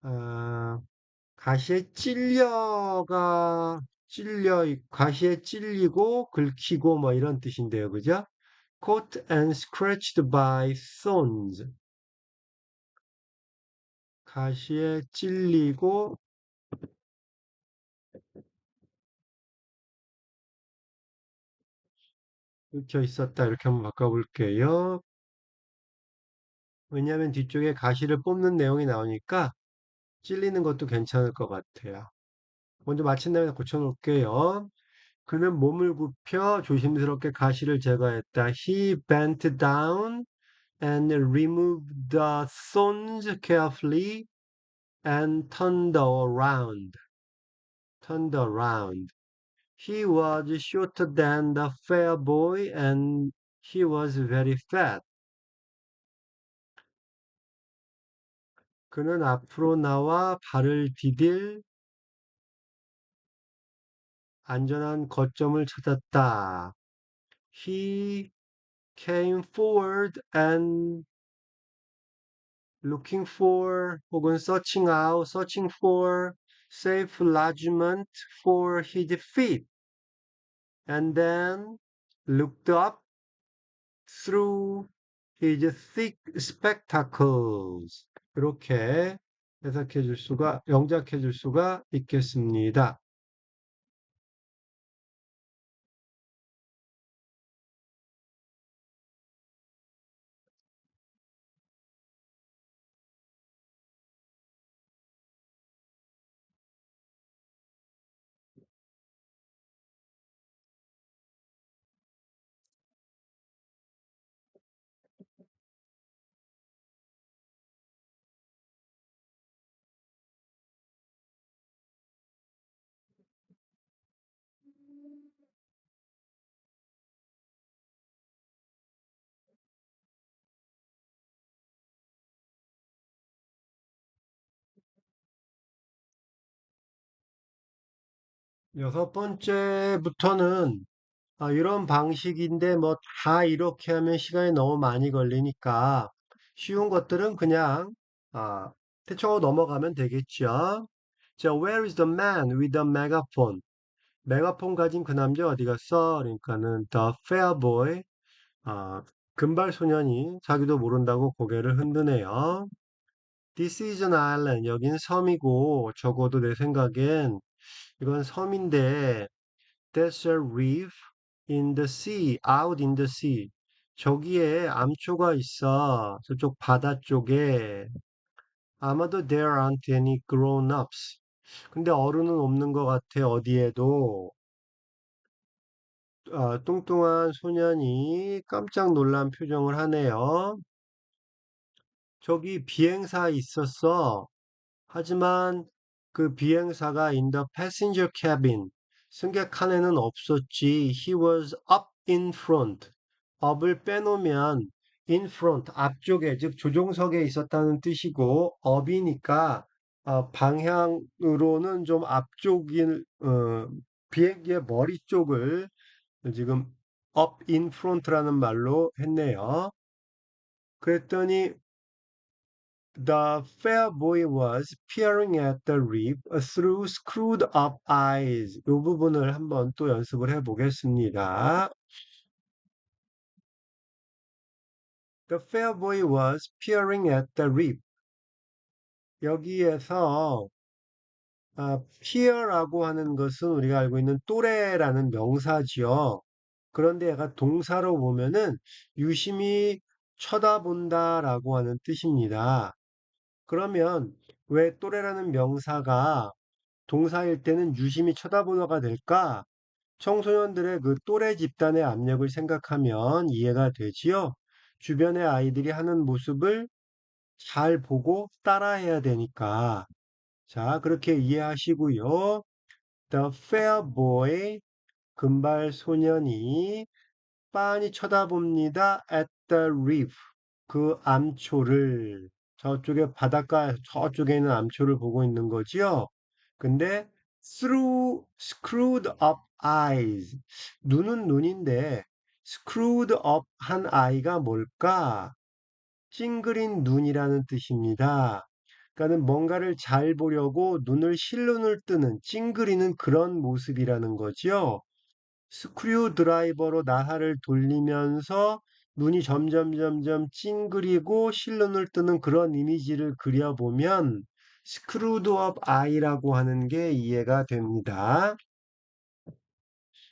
아, 가시에 가시에 찔리고 긁히고 뭐 이런 뜻인데요. 그죠? Caught and scratched by thorns. 가시에 찔리고 긁혀 있었다. 이렇게 한번 바꿔볼게요. 왜냐하면 뒤쪽에 가시를 뽑는 내용이 나오니까 찔리는 것도 괜찮을 것 같아요. 먼저 마친 다음에 고쳐놓을게요. 그는 몸을 굽혀 조심스럽게 가시를 제거했다. He bent down and removed the thorns carefully and turned around. Turned around. He was shorter than the fair boy and he was very fat. 그는 앞으로 나와 발을 디딜 안전한 거점을 찾았다. He came forward and looking for 혹은 searching out, searching for safe lodgment for his feet, and then looked up through his thick spectacles. 이렇게 해석해 줄 수가, 영작해 줄 수가 있겠습니다. 6번째부터는 이런 방식인데 뭐 다 이렇게 하면 시간이 너무 많이 걸리니까 쉬운 것들은 그냥 아, 대충 넘어가면 되겠죠. 자, where is the man with the megaphone? 메가폰 가진 그 남자 어디 갔어? 그러니까는 the fair boy, 아, 금발 소년이 자기도 모른다고 고개를 흔드네요. This is an island. 여긴 섬이고 적어도 내 생각엔 이건 섬인데 There's a reef in the sea, out in the sea. 저기에 암초가 있어. 저쪽 바다 쪽에. 아마도 there aren't any grown-ups. 근데 어른은 없는 것 같아, 어디에도. 뚱뚱한 소년이 깜짝 놀란 표정을 하네요. 저기 비행사 있었어. 하지만 그 비행사가 in the passenger cabin, 승객 칸에는 없었지. He was up in front. up을 빼놓으면 in front, 앞쪽에, 즉 조종석에 있었다는 뜻이고 up이니까 방향으로는 좀 앞쪽인 비행기의 머리 쪽을 지금 up in front라는 말로 했네요. 그랬더니 The fair boy was peering at the reef through screwed up eyes. 이 부분을 한번 또 연습을 해 보겠습니다. The fair boy was peering at the reef. 여기에서 peer라고 하는 것은 우리가 알고 있는 또래라는 명사지요. 그런데 얘가 동사로 보면은 유심히 쳐다본다라고 하는 뜻입니다. 그러면 왜 또래라는 명사가 동사일 때는 유심히 쳐다보너가 될까? 청소년들의 그 또래 집단의 압력을 생각하면 이해가 되지요. 주변의 아이들이 하는 모습을 잘 보고 따라해야 되니까. 자, 그렇게 이해하시고요. The fair boy, 금발 소년이 빤히 쳐다봅니다. At the reef, 그 암초를. 저쪽에 바닷가 저쪽에 있는 암초를 보고 있는 거지요. 근데 through screwed up eyes, 눈은 눈인데 screwed up 한 아이가 뭘까? 찡그린 눈이라는 뜻입니다. 그러니까는 뭔가를 잘 보려고 눈을 실눈을 뜨는 찡그리는 그런 모습이라는 거지요. 스크류 드라이버로 나사를 돌리면서 눈이 점점 찡그리고 실눈을 뜨는 그런 이미지를 그려보면 스크루드 업 아이라고 하는 게 이해가 됩니다.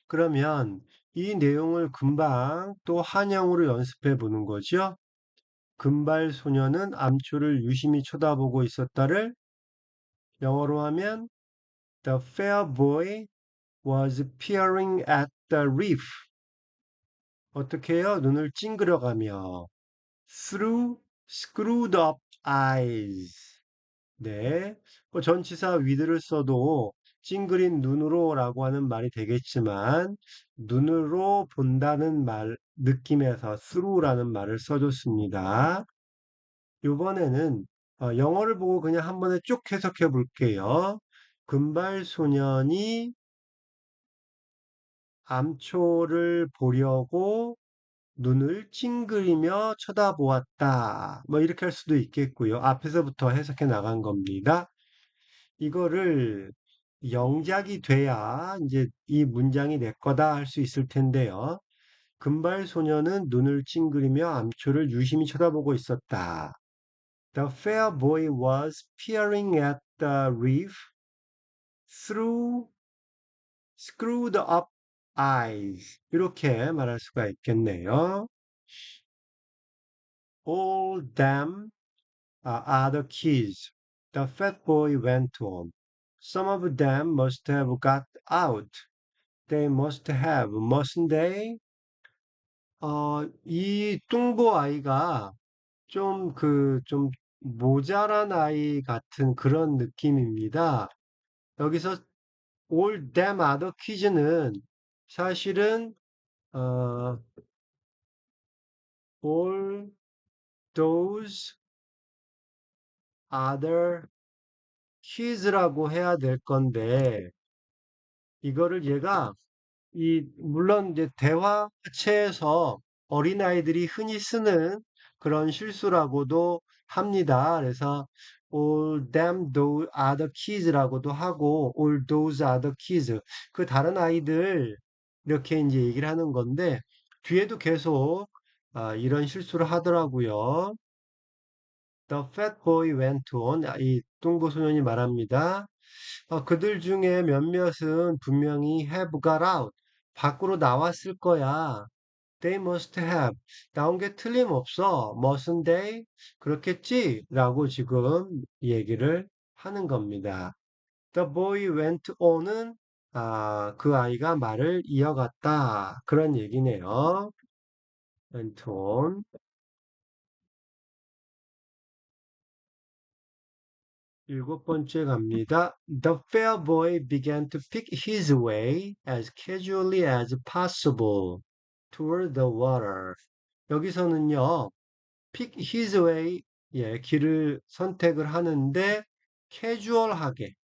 그러면 이 내용을 금방 또 한영으로 연습해 보는 거죠. 금발 소녀는 암초를 유심히 쳐다보고 있었다를 영어로 하면 The fair boy was peering at the reef. 어떻게 해요? 눈을 찡그려가며 through screwed up eyes. 네. 전치사 with를 써도 찡그린 눈으로라고 하는 말이 되겠지만 눈으로 본다는 말 느낌에서 through라는 말을 써줬습니다. 이번에는 영어를 보고 그냥 한 번에 쭉 해석해 볼게요. 금발소년이 암초를 보려고 눈을 찡그리며 쳐다보았다. 뭐 이렇게 할 수도 있겠고요. 앞에서부터 해석해 나간 겁니다. 이거를 영작이 돼야 이제 이 문장이 내 거다 할 수 있을 텐데요. 금발 소녀는 눈을 찡그리며 암초를 유심히 쳐다보고 있었다. The fair boy was peering at the reef through screwed up eyes. 이렇게 말할 수가 있겠네요. All them are the keys. The fat boy went on. Some of them must have got out. They must have, mustn't they? 이 뚱보 아이가 좀 모자란 아이 같은 그런 느낌입니다. 여기서 all them other 퀴즈는 사실은, 어, all those other kids라고 해야 될 건데, 이거를 얘가 물론 이제 대화체에서 어린아이들이 흔히 쓰는 그런 실수라고도 합니다. 그래서 all them those other kids라고도 하고 all those other kids 그 다른 아이들 이렇게 이제 얘기를 하는 건데 뒤에도 계속 이런 실수를 하더라고요. The fat boy went on. 이 뚱보 소년이 말합니다. 그들 중에 몇몇은 분명히 have got out. 밖으로 나왔을 거야. They must have. 나온 게 틀림없어. Mustn't they? 그렇겠지? 라고 지금 얘기를 하는 겁니다. The boy went on은 그 아이가 말을 이어갔다. 그런 얘기네요. went on. 일곱 번째 갑니다. The fair boy began to pick his way as casually as possible toward the water. 여기서는요, pick his way, 예, 길을 선택을 하는데, 캐주얼하게,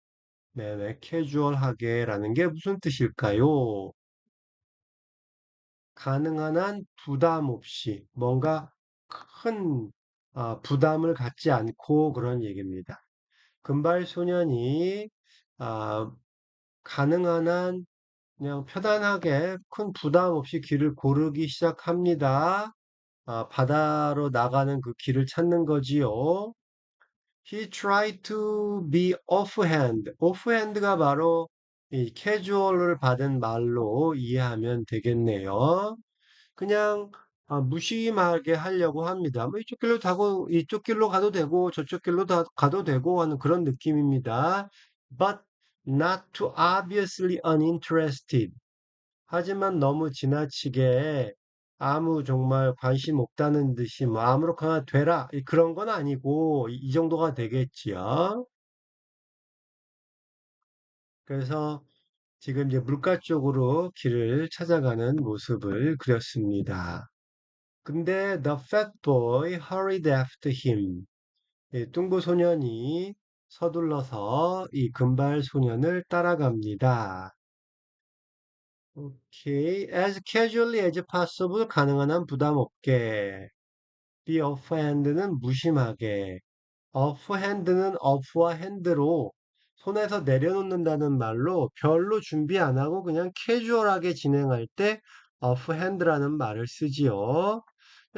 네네, 캐주얼하게라는 게 무슨 뜻일까요? 가능한 한 부담 없이, 뭔가 큰 부담을 갖지 않고 그런 얘기입니다. 금발 소년이 아, 가능한 한 그냥 편안하게 큰 부담 없이 길을 고르기 시작합니다. 바다로 나가는 그 길을 찾는 거지요. He tried to be offhand. offhand가 바로 이 캐주얼을 받은 말로 이해하면 되겠네요. 그냥 무심하게 하려고 합니다. 뭐 이쪽 길로 가도 되고 저쪽 길로 가도 되고 하는 그런 느낌입니다. But not too obviously uninterested. 하지만 너무 지나치게 아무 정말 관심 없다는 듯이 뭐 아무렇거나 되라 그런 건 아니고 이 정도가 되겠지요. 그래서 지금 이제 물가 쪽으로 길을 찾아가는 모습을 그렸습니다. 근데 the fat boy hurried after him. 뚱보 소년이 서둘러서 이 금발 소년을 따라갑니다. 오케이. As casually as possible 가능한 한 부담 없게. Be offhand는 무심하게. offhand는 off와 hand로 손에서 내려놓는다는 말로 별로 준비 안 하고 그냥 캐주얼하게 진행할 때 offhand라는 말을 쓰지요.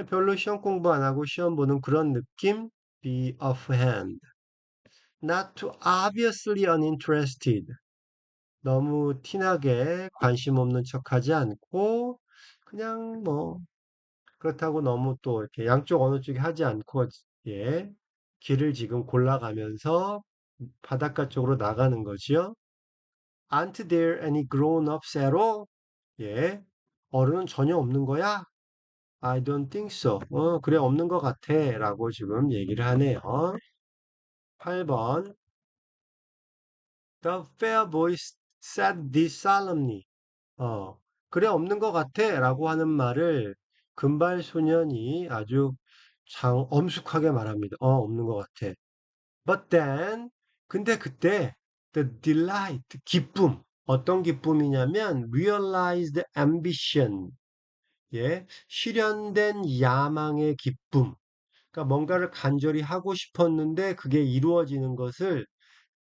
별로 시험 공부 안 하고 시험 보는 그런 느낌? Be offhand. Not too obviously uninterested. 너무 티나게 관심 없는 척하지 않고 그냥 뭐 그렇다고 너무 또 이렇게 양쪽 어느 쪽에 하지 않고 예 길을 지금 골라가면서 바닷가 쪽으로 나가는 거지요. Aren't there any grown-ups at all? 예 어른은 전혀 없는 거야? I don't think so. 그래 없는 것 같아 라고 지금 얘기를 하네요. 8번 The fair boy said this solemnly. 어, 그래, 없는 것 같아. 라고 하는 말을 금발 소년이 아주 엄숙하게 말합니다. 없는 것 같아. But then, 근데 그때 the delight, 기쁨, 어떤 기쁨이냐면 realized ambition, 예, 실현된 야망의 기쁨. 그러니까 뭔가를 간절히 하고 싶었는데 그게 이루어지는 것을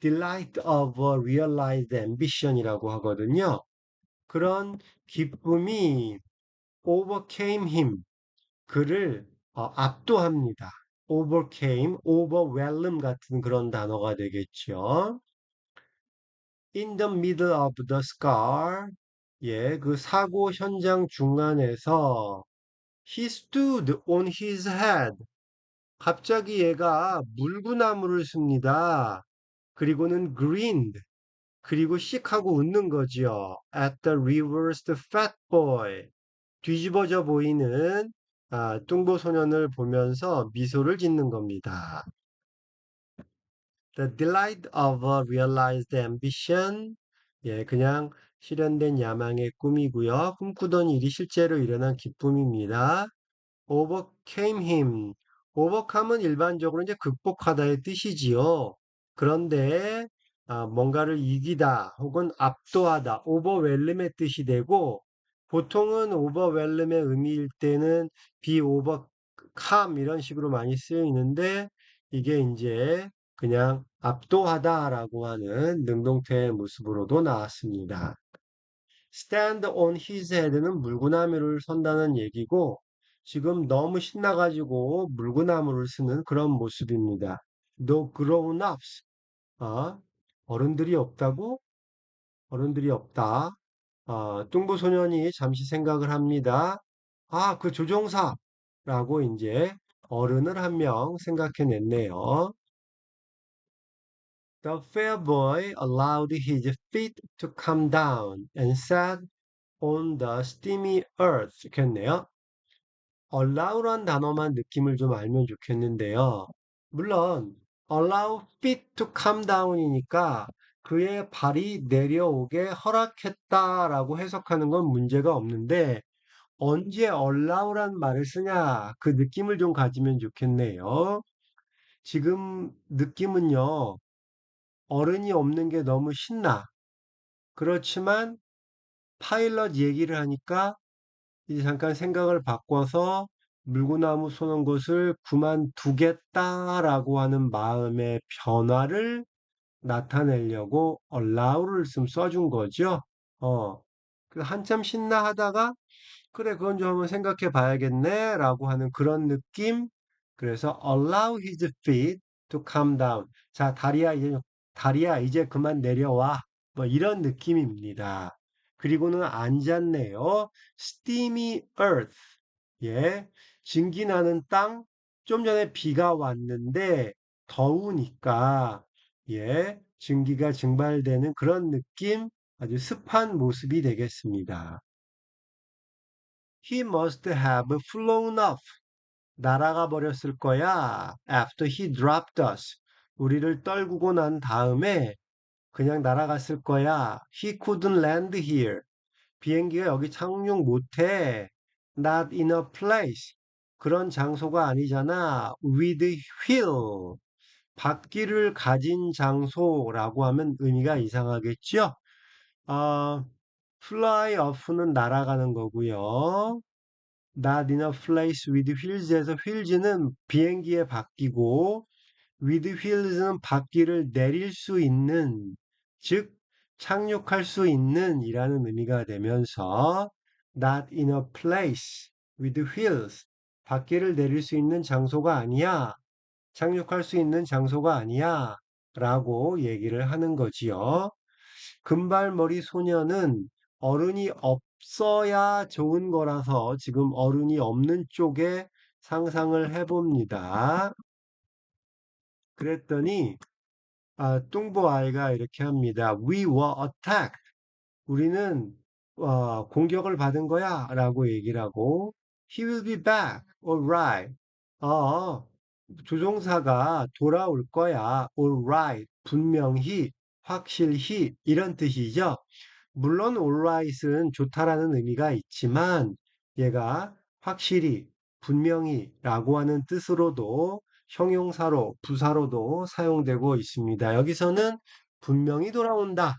delight of a realized ambition이라고 하거든요. 그런 기쁨이 overcame him, 그를 압도합니다. overcame, overwhelm 같은 그런 단어가 되겠죠. In the middle of the scar, 예, 그 사고 현장 중간에서 he stood on his head. 갑자기 얘가 물구나무를 씁니다. 그리고는 grinned. 그리고 씩 하고 웃는 거지요. At the reversed fat boy. 뒤집어져 보이는 뚱보 소년을 보면서 미소를 짓는 겁니다. The delight of a realized ambition. 예, 그냥 실현된 야망의 꿈이고요. 꿈꾸던 일이 실제로 일어난 기쁨입니다. overcame him. overcome은 일반적으로 이제 극복하다의 뜻이지요. 그런데 뭔가를 이기다 혹은 압도하다, overwhelm의 뜻이 되고 보통은 overwhelm의 의미일 때는 be overcome 이런 식으로 많이 쓰여 있는데 이게 이제 그냥 압도하다라고 하는 능동태의 모습으로도 나왔습니다. stand on his head는 물구나무를 선다는 얘기고 지금 너무 신나가지고 물구나무를 쓰는 그런 모습입니다. No grown-ups. 어른들이 없다고? 어른들이 없다. 뚱보 소년이 잠시 생각을 합니다. 그 조종사라고 이제 어른을 한 명 생각해냈네요. The fair boy allowed his feet to come down and sat on the steamy earth 좋겠네요. allow란 단어만 느낌을 좀 알면 좋겠는데요. 물론 allow feet to come down이니까 그의 발이 내려오게 허락했다라고 해석하는 건 문제가 없는데 언제 allow란 말을 쓰냐 그 느낌을 좀 가지면 좋겠네요. 지금 느낌은요. 어른이 없는 게 너무 신나. 그렇지만 파일럿 얘기를 하니까 이제 잠깐 생각을 바꿔서 물구나무 쏘는 것을 그만두겠다라고 하는 마음의 변화를 나타내려고 allow를 좀 써준 거죠. 어, 한참 신나 하다가 그래, 그건 좀 한번 생각해 봐야겠네 라고 하는 그런 느낌. 그래서 allow his feet to calm down. 자, 다리야, 이제 그만 내려와. 뭐 이런 느낌입니다. 그리고는 앉았네요. steamy earth. 예, 증기 나는 땅. 좀 전에 비가 왔는데 더우니까 예, 증기가 증발되는 그런 느낌. 아주 습한 모습이 되겠습니다. He must have flown off. 날아가 버렸을 거야. After he dropped us. 우리를 떨구고 난 다음에 그냥 날아갔을 거야. He couldn't land here. 비행기가 여기 착륙 못해. Not in a place. 그런 장소가 아니잖아. With wheel. 바퀴를 가진 장소라고 하면 의미가 이상하겠죠? 아, fly off는 날아가는 거고요. Not in a place with wheels에서 wheels는 비행기의 바퀴고 with wheels는 바퀴를 내릴 수 있는 즉 착륙할 수 있는 이라는 의미가 되면서 not in a place with wheels 바퀴를 내릴 수 있는 장소가 아니야. 착륙할 수 있는 장소가 아니야. 라고 얘기를 하는 거지요. 금발머리 소녀는 어른이 없어야 좋은 거라서 지금 어른이 없는 쪽에 상상을 해봅니다. 그랬더니 뚱보 아이가 이렇게 합니다. We were attacked. 우리는 공격을 받은 거야 라고 얘기를 하고 He will be back. Alright. 어, 조종사가 돌아올 거야. Alright. 분명히, 확실히 이런 뜻이죠. 물론 alright은 좋다라는 의미가 있지만 얘가 확실히, 분명히라고 하는 뜻으로도 형용사로, 부사로도 사용되고 있습니다. 여기서는 분명히 돌아온다.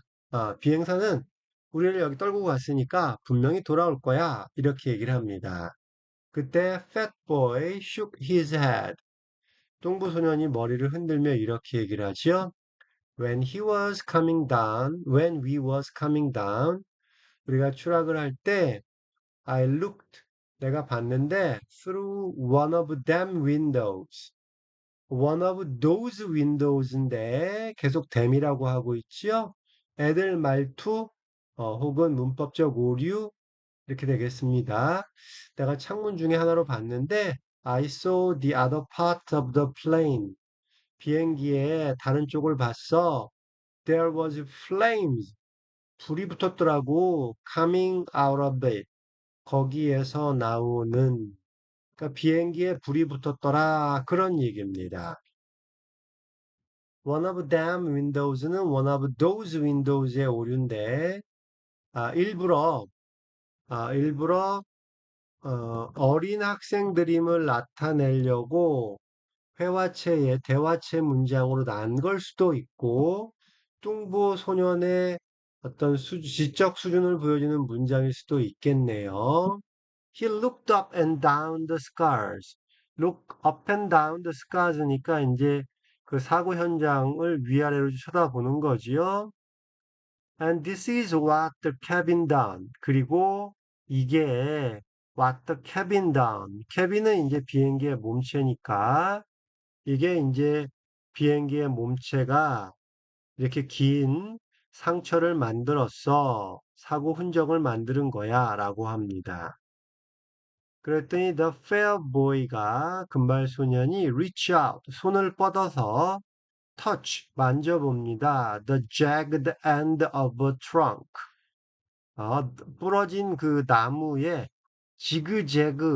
비행사는 우리를 여기 떨고 갔으니까 분명히 돌아올 거야. 이렇게 얘기를 합니다. 그때 Fat Boy shook his head. 뚱보 소년이 머리를 흔들며 이렇게 얘기를 하지요. When we was coming down, 우리가 추락을 할 때, I looked, 내가 봤는데, through one of them windows. One of those windows인데, 계속 them이라고 하고 있지요. 애들 말투, 혹은 문법적 오류, 이렇게 되겠습니다. 내가 창문 중에 하나로 봤는데, I saw the other part of the plane. 비행기의 다른 쪽을 봤어. There was flames. 불이 붙었더라고. Coming out of it. 거기에서 나오는. 그러니까 비행기에 불이 붙었더라. 그런 얘기입니다. One of them windows는 one of those windows의 오류인데, 일부러, 일부러, 어린 학생들임을 나타내려고 회화체에 대화체 문장으로 난 걸 수도 있고, 뚱보 소년의 어떤 지적 수준을 보여주는 문장일 수도 있겠네요. He looked up and down the scars. Look up and down the scars니까 이제 그 사고 현장을 위아래로 쳐다보는 거지요. And this is what the cabin done. 그리고 이게 what the cabin done. cabin은 이제 비행기의 몸체니까 이게 이제 비행기의 몸체가 이렇게 긴 상처를 만들었어. 사고 흔적을 만드는 거야. 라고 합니다. 그랬더니 the fair boy가 금발 소년이 reach out, 손을 뻗어서 touch, 만져봅니다. The jagged end of a trunk. 부러진 그 나무에 재그입니다.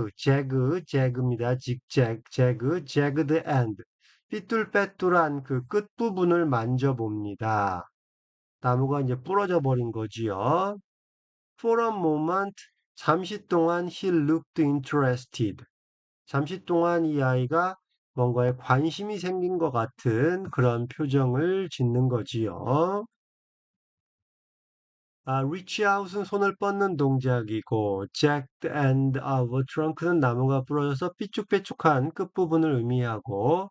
jagged end. 삐뚤빼뚤한 그 끝부분을 만져봅니다. 나무가 이제 부러져 버린 거지요. For a moment, 잠시 동안 he looked interested. 잠시 동안 이 아이가 뭔가에 관심이 생긴 것 같은 그런 표정을 짓는 거지요. reach out은 손을 뻗는 동작이고, jagged end of a trunk는 나무가 부러져서 삐쭉빼쭉한 끝부분을 의미하고,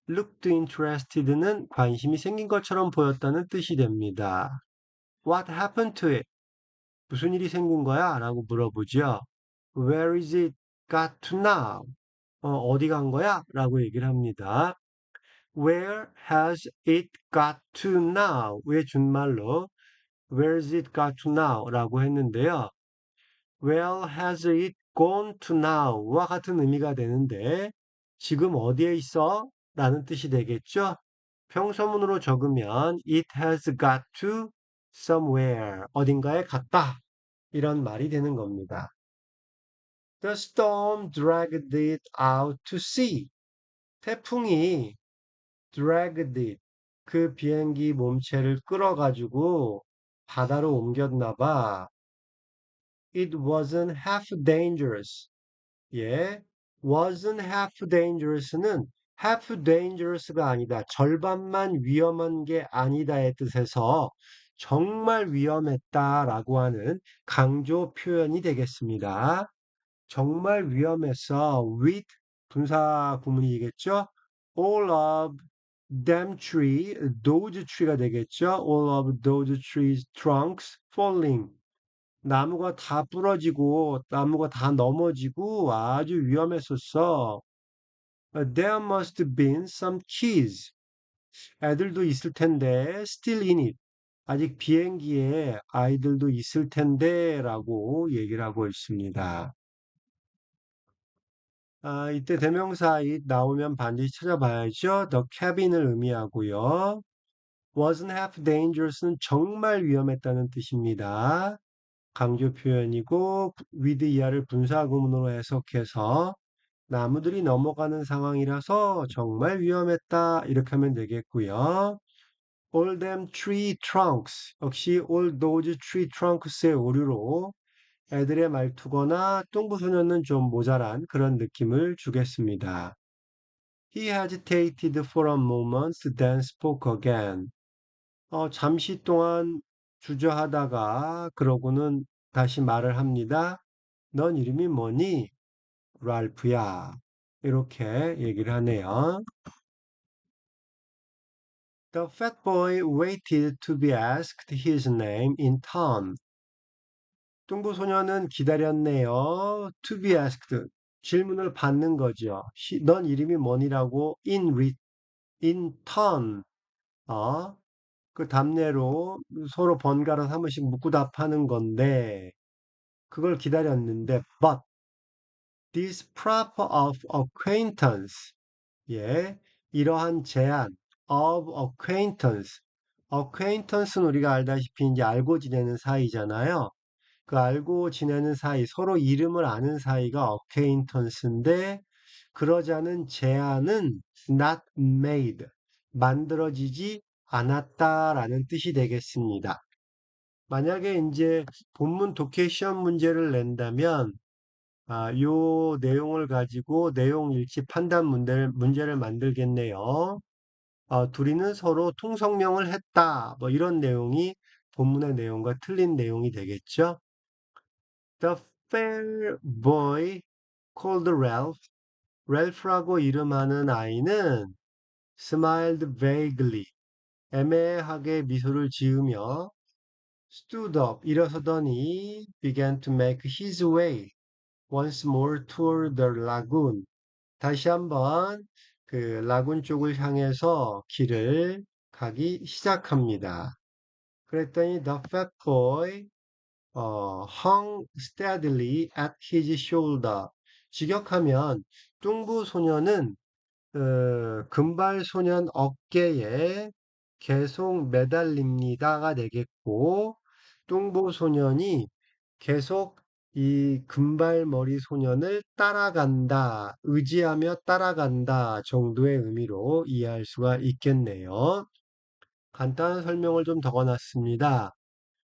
looked interested는 관심이 생긴 것처럼 보였다는 뜻이 됩니다. What happened to it? 무슨 일이 생긴 거야? 라고 물어보죠. Where is it got to now? 어디 간 거야? 라고 얘기를 합니다. Where has it got to now? 왜 준말로 Where has it got to now? 라고 했는데요. Where has it gone to now? 와 같은 의미가 되는데 지금 어디에 있어? 라는 뜻이 되겠죠? 평서문으로 적으면 It has got to somewhere. 어딘가에 갔다. 이런 말이 되는 겁니다. The storm dragged it out to sea. 태풍이 dragged it, 그 비행기 몸체를 끌어가지고 바다로 옮겼나 봐. It wasn't half dangerous. 예, wasn't half dangerous는 half dangerous가 아니다. 절반만 위험한 게 아니다의 뜻에서 정말 위험했다라고 하는 강조 표현이 되겠습니다. 정말 위험해서 with 분사 구문이겠죠? All of them tree, those tree가 되겠죠? All of those trees trunks falling. 나무가 다 부러지고 나무가 다 넘어지고 아주 위험했었어. There must have been some kids. 애들도 있을 텐데 still in it. 아직 비행기에 아이들도 있을 텐데라고 얘기를 하고 있습니다. 이때 대명사 it 나오면 반드시 찾아봐야죠. The cabin을 의미하고요. wasn't half dangerous는 정말 위험했다는 뜻입니다. 강조 표현이고 with 이하를 분사구문으로 해석해서 나무들이 넘어가는 상황이라서 정말 위험했다 이렇게 하면 되겠고요. All them tree trunks 역시 all those tree trunks의 오류로 애들의 말투거나 뚱부소년은 좀 모자란 그런 느낌을 주겠습니다. He hesitated for a moment, then spoke again. 잠시 동안 주저하다가 그러고는 다시 말을 합니다. 넌 이름이 뭐니? 랄프야. 이렇게 얘기를 하네요. The fat boy waited to be asked his name in turn. 뚱보 소녀는 기다렸네요. To be asked. 질문을 받는 거죠. 넌 이름이 뭐니라고 in turn. 어, 그 답례로 서로 번갈아서 한 번씩 묻고 답하는 건데, 그걸 기다렸는데, but this proper of acquaintance, 예, 이러한 제한 of acquaintance, acquaintance는 우리가 알다시피 이제 알고 지내는 사이잖아요. 그 알고 지내는 사이, 서로 이름을 아는 사이가 acquaintance인데, 그러자는 제한은 not made, 만들어지지 않았다라는 뜻이 되겠습니다. 만약에 이제 본문 독해 시험 문제를 낸다면 요 내용을 가지고 내용 일치 판단 문제를 만들겠네요. 둘이는 서로 통성명을 했다. 뭐 이런 내용이 본문의 내용과 틀린 내용이 되겠죠. The fair boy called Ralph. 랄프라고 이름하는 아이는 smiled vaguely. 애매하게 미소를 지으며 stood up, 일어서더니 began to make his way once more toward the lagoon. 다시 한번 그 라군 쪽을 향해서 길을 가기 시작합니다. 그랬더니 the fat boy hung steadily at his shoulder. 직역하면 뚱부 소녀는 금발 소년 어깨에 계속 매달립니다가 되겠고, 뚱보 소년이 계속 이 금발머리 소년을 따라간다, 의지하며 따라간다 정도의 의미로 이해할 수가 있겠네요. 간단한 설명을 좀 적어놨습니다.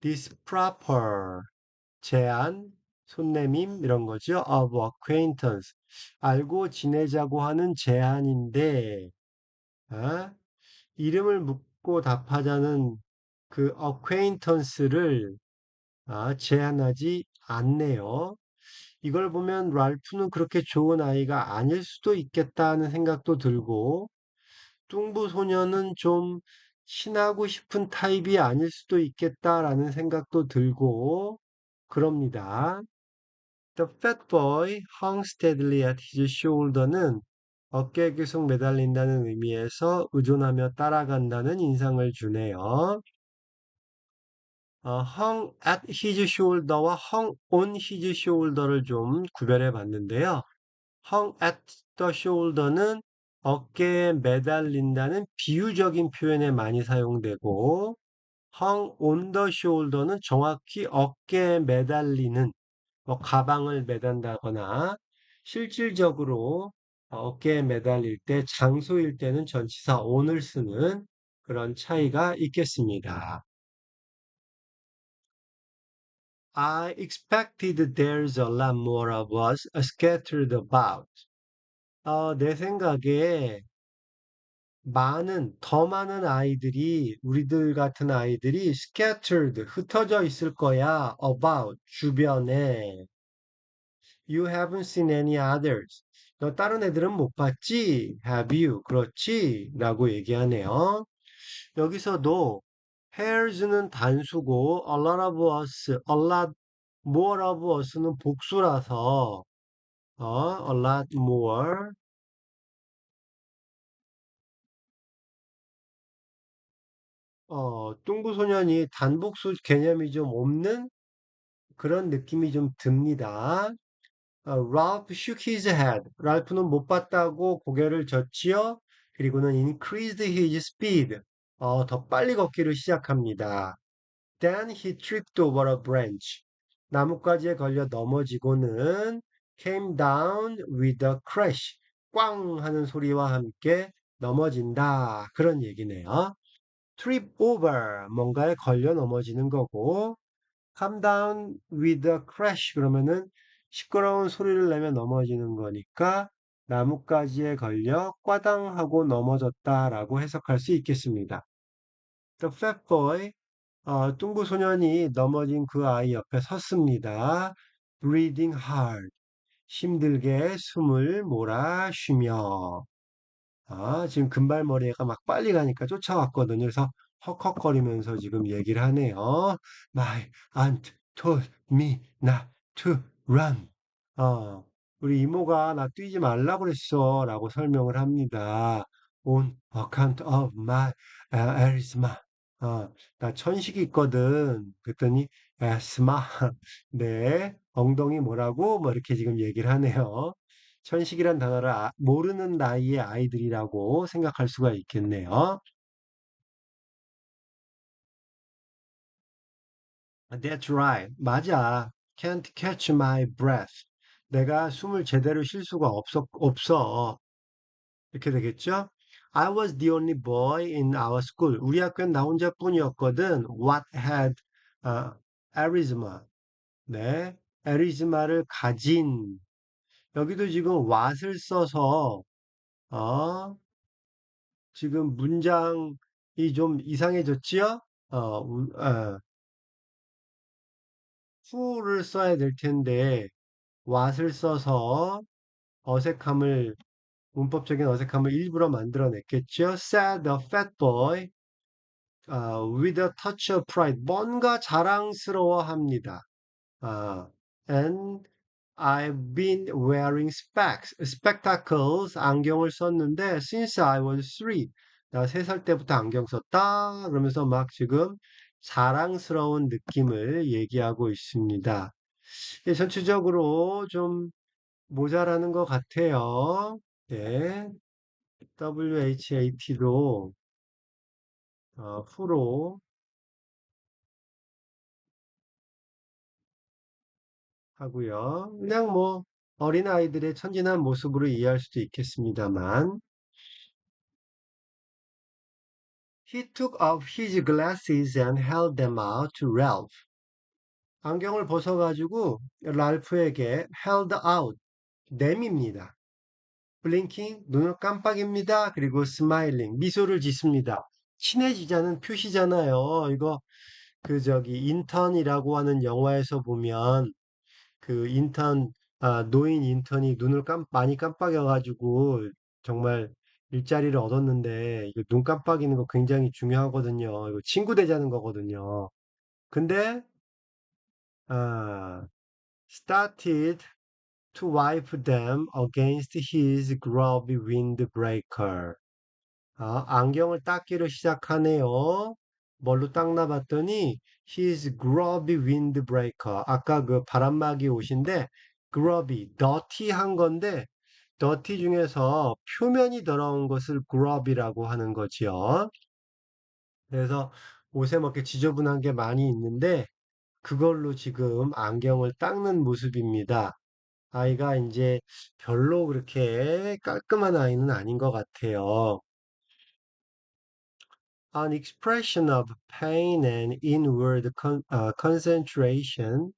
This proper, 제안, 손내밈 이런 거죠. Of acquaintance, 알고 지내자고 하는 제안인데 이름을 묻고 답하자는 그 acquaintance를 제한하지 않네요. 이걸 보면 랄프는 그렇게 좋은 아이가 아닐 수도 있겠다는 생각도 들고, 뚱부 소녀는 좀 친하고 싶은 타입이 아닐 수도 있겠다라는 생각도 들고, 그럽니다. The fat boy hung steadily at his shoulder는 어깨에 계속 매달린다는 의미에서 의존하며 따라간다는 인상을 주네요. hung at his shoulder와 hung on his shoulder를 좀 구별해 봤는데요. hung at the shoulder는 어깨에 매달린다는 비유적인 표현에 많이 사용되고, hung on the shoulder는 정확히 어깨에 매달리는, 뭐 가방을 매단다거나 실질적으로 어깨에 매달릴 때, 장소일 때는 전치사 on을 쓰는 그런 차이가 있겠습니다. I expected there's a lot more of us scattered about. 내 생각에 더 많은 아이들이, 우리들 같은 아이들이 scattered, 흩어져 있을 거야. about, 주변에. You haven't seen any others. 너 다른 애들은 못 봤지? Have you? 그렇지? 라고 얘기하네요. 여기서도 hairs는 단수고 a lot of us, a lot more of us는 복수라서 a lot more 뚱구소년이 단복수 개념이 좀 없는 그런 느낌이 좀 듭니다. Ralph shook his head. 랄프는 못 봤다고 고개를 젓지요. 그리고는 increased his speed. 더 빨리 걷기를 시작합니다. Then he tripped over a branch. 나뭇가지에 걸려 넘어지고는 came down with a crash. 꽝 하는 소리와 함께 넘어진다. 그런 얘기네요. trip over, 뭔가에 걸려 넘어지는 거고, come down with a crash, 그러면은 시끄러운 소리를 내며 넘어지는 거니까 나뭇가지에 걸려 꽈당하고 넘어졌다라고 해석할 수 있겠습니다. The fat boy, 뚱보 소년이 넘어진 그 아이 옆에 섰습니다. Breathing hard, 힘들게 숨을 몰아쉬며. 지금 금발머리애가 막 빨리 가니까 쫓아왔거든요. 그래서 헉헉거리면서 지금 얘기를 하네요. My aunt told me not to run. 어, 우리 이모가 나 뛰지 말라고 그랬어. 라고 설명을 합니다. On account of my asthma. 나 천식이 있거든. 그랬더니 asthma. 네, 엉덩이 뭐라고? 뭐 이렇게 지금 얘기를 하네요. 천식이란 단어를 모르는 나이의 아이들이라고 생각할 수가 있겠네요. That's right. 맞아. Can't catch my breath. 내가 숨을 제대로 쉴 수가 없어. 이렇게 되겠죠? I was the only boy in our school. 우리 학교는 나 혼자뿐이었거든. What had asthma. 네. 에리즈마를 가진. 여기도 지금 what을 써서 어, 지금 문장이 좀 이상해졌지요? who를 써야 될 텐데, what을 써서 어색함을, 문법적인 어색함을 일부러 만들어냈겠죠? said the fat boy, with a touch of pride. 뭔가 자랑스러워합니다. 아, and I've been wearing spectacles, 안경을 썼는데, since I was three, 나 3살 때부터 안경 썼다. 그러면서 막 지금 자랑스러운 느낌을 얘기하고 있습니다. 예, 전체적으로 좀 모자라는 것 같아요. 네, WHAT도 후로 하고요. 그냥 뭐 어린아이들의 천진한 모습으로 이해할 수도 있겠습니다만, He took off his glasses and held them out to Ralph. 안경을 벗어가지고 랄프에게 held out, 내밉니다. blinking, 눈을 깜빡입니다. 그리고 smiling, 미소를 짓습니다. 친해지자는 표시잖아요. 이거 인턴이라고 하는 영화에서 보면 그 노인 인턴이 눈을 많이 깜빡여가지고 정말 일자리를 얻었는데 이거 눈 깜빡이는 거 굉장히 중요하거든요. 이거 친구 되자는 거거든요. 근데 아, started to wipe them against his grubby windbreaker. 안경을 닦기로 시작하네요. 뭘로 닦나 봤더니 his grubby windbreaker. 아까 그 바람막이 옷인데 grubby, dirty한 건데 dirty 중에서 표면이 더러운 것을 grubby라고 하는 거지요. 그래서 옷에 뭐 이렇게 지저분한 게 많이 있는데 그걸로 지금 안경을 닦는 모습입니다. 아이가 이제 별로 그렇게 깔끔한 아이는 아닌 것 같아요. An expression of pain and inward concentration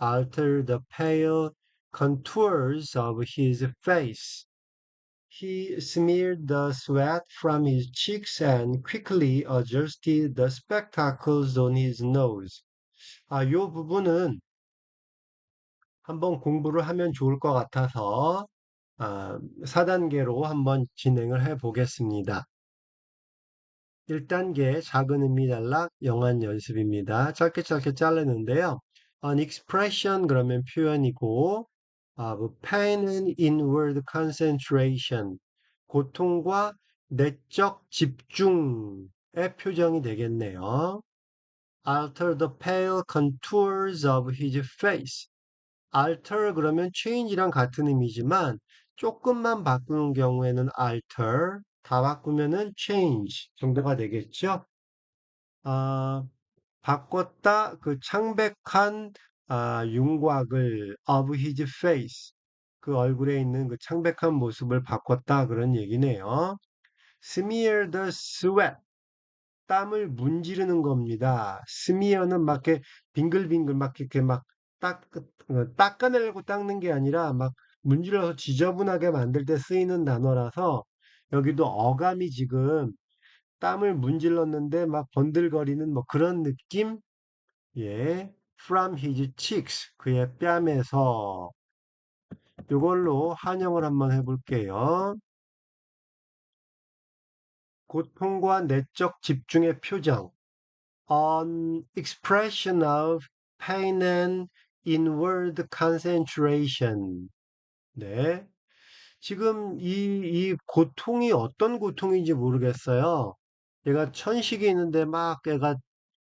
altered the pale contours of his face. He smeared the sweat from his cheeks and quickly adjusted the spectacles on his nose. 요 부분은 한번 공부를 하면 좋을 것 같아서 4단계로 한번 진행을 해 보겠습니다. 1단계 작은 음미달락 영한 연습입니다. 짧게 짧게 자르는데요. An expression 그러면 표현이고, pain and inward concentration 고통과 내적 집중의 표정이 되겠네요. Alter the pale contours of his face. alter 그러면 change랑 같은 의미지만 조금만 바꾸는 경우에는 alter, 다 바꾸면은 change 정도가 되겠죠. 아, 바꿨다 그 창백한 윤곽을 of his face 그 얼굴에 있는 그 창백한 모습을 바꿨다 그런 얘기네요. smear the sweat 땀을 문지르는 겁니다. 스미어는 막 이렇게 빙글빙글 막 이렇게 막 닦아내려고 닦는 게 아니라 막 문질러서 지저분하게 만들 때 쓰이는 단어라서 여기도 어감이 지금 땀을 문질렀는데 막 번들거리는 뭐 그런 느낌? 예. From his cheeks. 그의 뺨에서. 이걸로 한영을 한번 해볼게요. 고통과 내적 집중의 표정. An expression of pain and inward concentration. 네. 지금 이 고통이 어떤 고통인지 모르겠어요. 얘가 천식이 있는데 막 얘가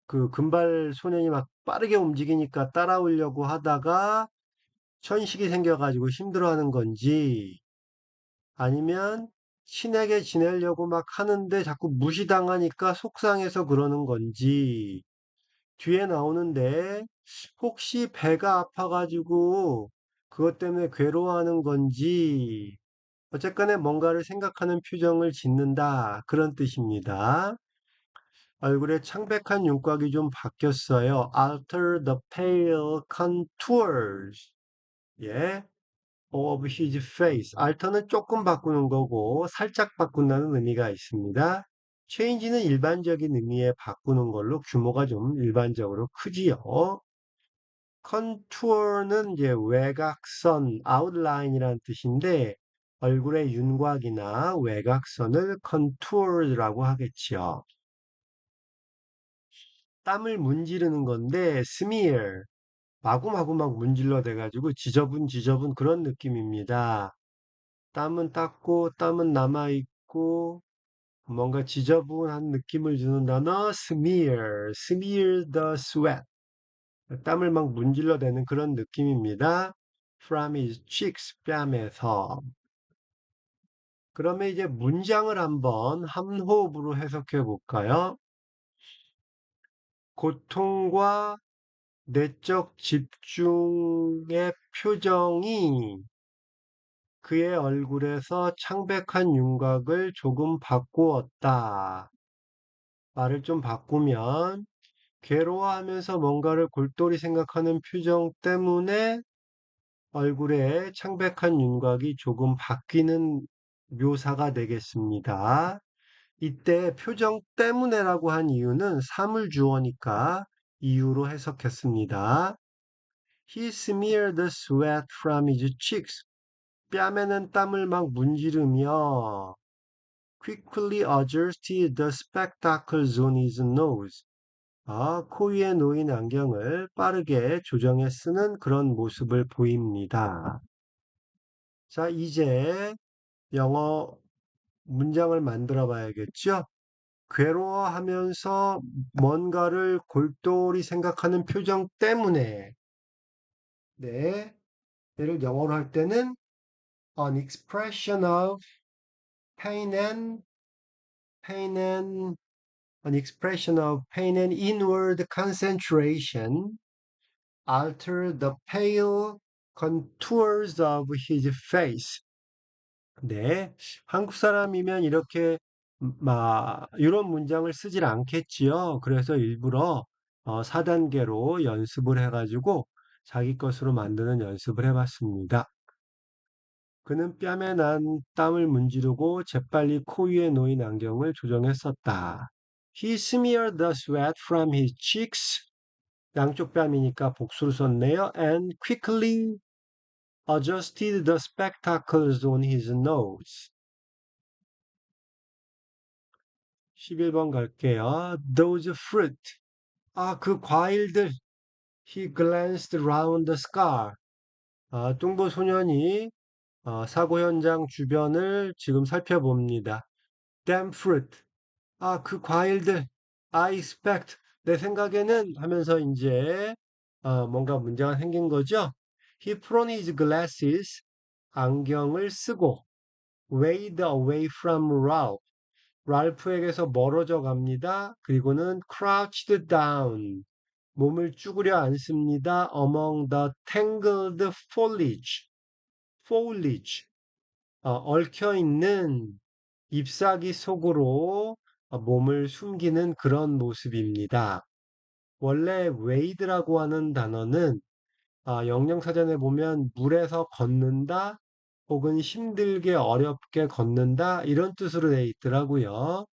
그 금발 소년이 막 빠르게 움직이니까 따라오려고 하다가 천식이 생겨가지고 힘들어하는 건지 아니면 친하게 지내려고 막 하는데 자꾸 무시당하니까 속상해서 그러는 건지 뒤에 나오는데 혹시 배가 아파가지고 그것 때문에 괴로워하는 건지 어쨌거나 뭔가를 생각하는 표정을 짓는다 그런 뜻입니다. 얼굴에 창백한 윤곽이 좀 바뀌었어요. Alter the pale contours. 예. of his face. alter는 조금 바꾸는 거고 살짝 바꾼다는 의미가 있습니다. change는 일반적인 의미에 바꾸는 걸로 규모가 좀 일반적으로 크지요. contour는 이제 외곽선, outline이라는 뜻인데 얼굴의 윤곽이나 외곽선을 contours라고 하겠지요. 땀을 문지르는 건데 smear, 마구마구 막 문질러 대가지고 지저분 그런 느낌입니다. 땀은 닦고 땀은 남아있고 뭔가 지저분한 느낌을 주는 단어 smear, smear the sweat. 땀을 막 문질러 대는 그런 느낌입니다. From his cheeks, 뺨에서. 그러면 이제 문장을 한번 한 호흡으로 해석해 볼까요? 고통과 내적 집중의 표정이 그의 얼굴에서 창백한 윤곽을 조금 바꾸었다. 말을 좀 바꾸면 괴로워하면서 뭔가를 골똘히 생각하는 표정 때문에 얼굴에 창백한 윤곽이 조금 바뀌는 묘사가 되겠습니다. 이때 표정 때문에라고 한 이유는 사물주어니까 이유로 해석했습니다. He smeared the sweat from his cheeks. 뺨에는 땀을 막 문지르며 quickly adjusted the spectacles on his nose. 코 위에 놓인 안경을 빠르게 조정해 쓰는 그런 모습을 보입니다. 자, 이제 영어 문장을 만들어 봐야겠죠? 괴로워하면서 뭔가를 골똘히 생각하는 표정 때문에, 네, 얘를 영어로 할 때는 an expression of pain and pain and an expression of pain and inward concentration alter the pale contours of his face. 네, 한국 사람이면 이렇게 이런 문장을 쓰질 않겠지요. 그래서 일부러 4단계로 연습을 해가지고 자기 것으로 만드는 연습을 해봤습니다. 그는 뺨에 난 땀을 문지르고 재빨리 코 위에 놓인 안경을 조정했었다. He smeared the sweat from his cheeks. 양쪽 뺨이니까 복수를 썼네요. And quickly adjusted the spectacles on his nose. 11번 갈게요. Those fruit. 그 과일들. He glanced round the scar. 뚱보 소년이 사고 현장 주변을 지금 살펴봅니다. Damn fruit. 그 과일들. I expect. 내 생각에는 하면서 이제 뭔가 문제가 생긴 거죠. He put on his glasses. 안경을 쓰고 wade away from Ralph. 랄프에게서 멀어져 갑니다. 그리고는 crouched down. 몸을 쭈그려 앉습니다. Among the tangled foliage. foliage. 얽혀 있는 잎사귀 속으로 몸을 숨기는 그런 모습입니다. 원래 wade라고 하는 단어는 영영사전에 보면 물에서 걷는다, 혹은 힘들게 어렵게 걷는다 이런 뜻으로 돼 있더라고요.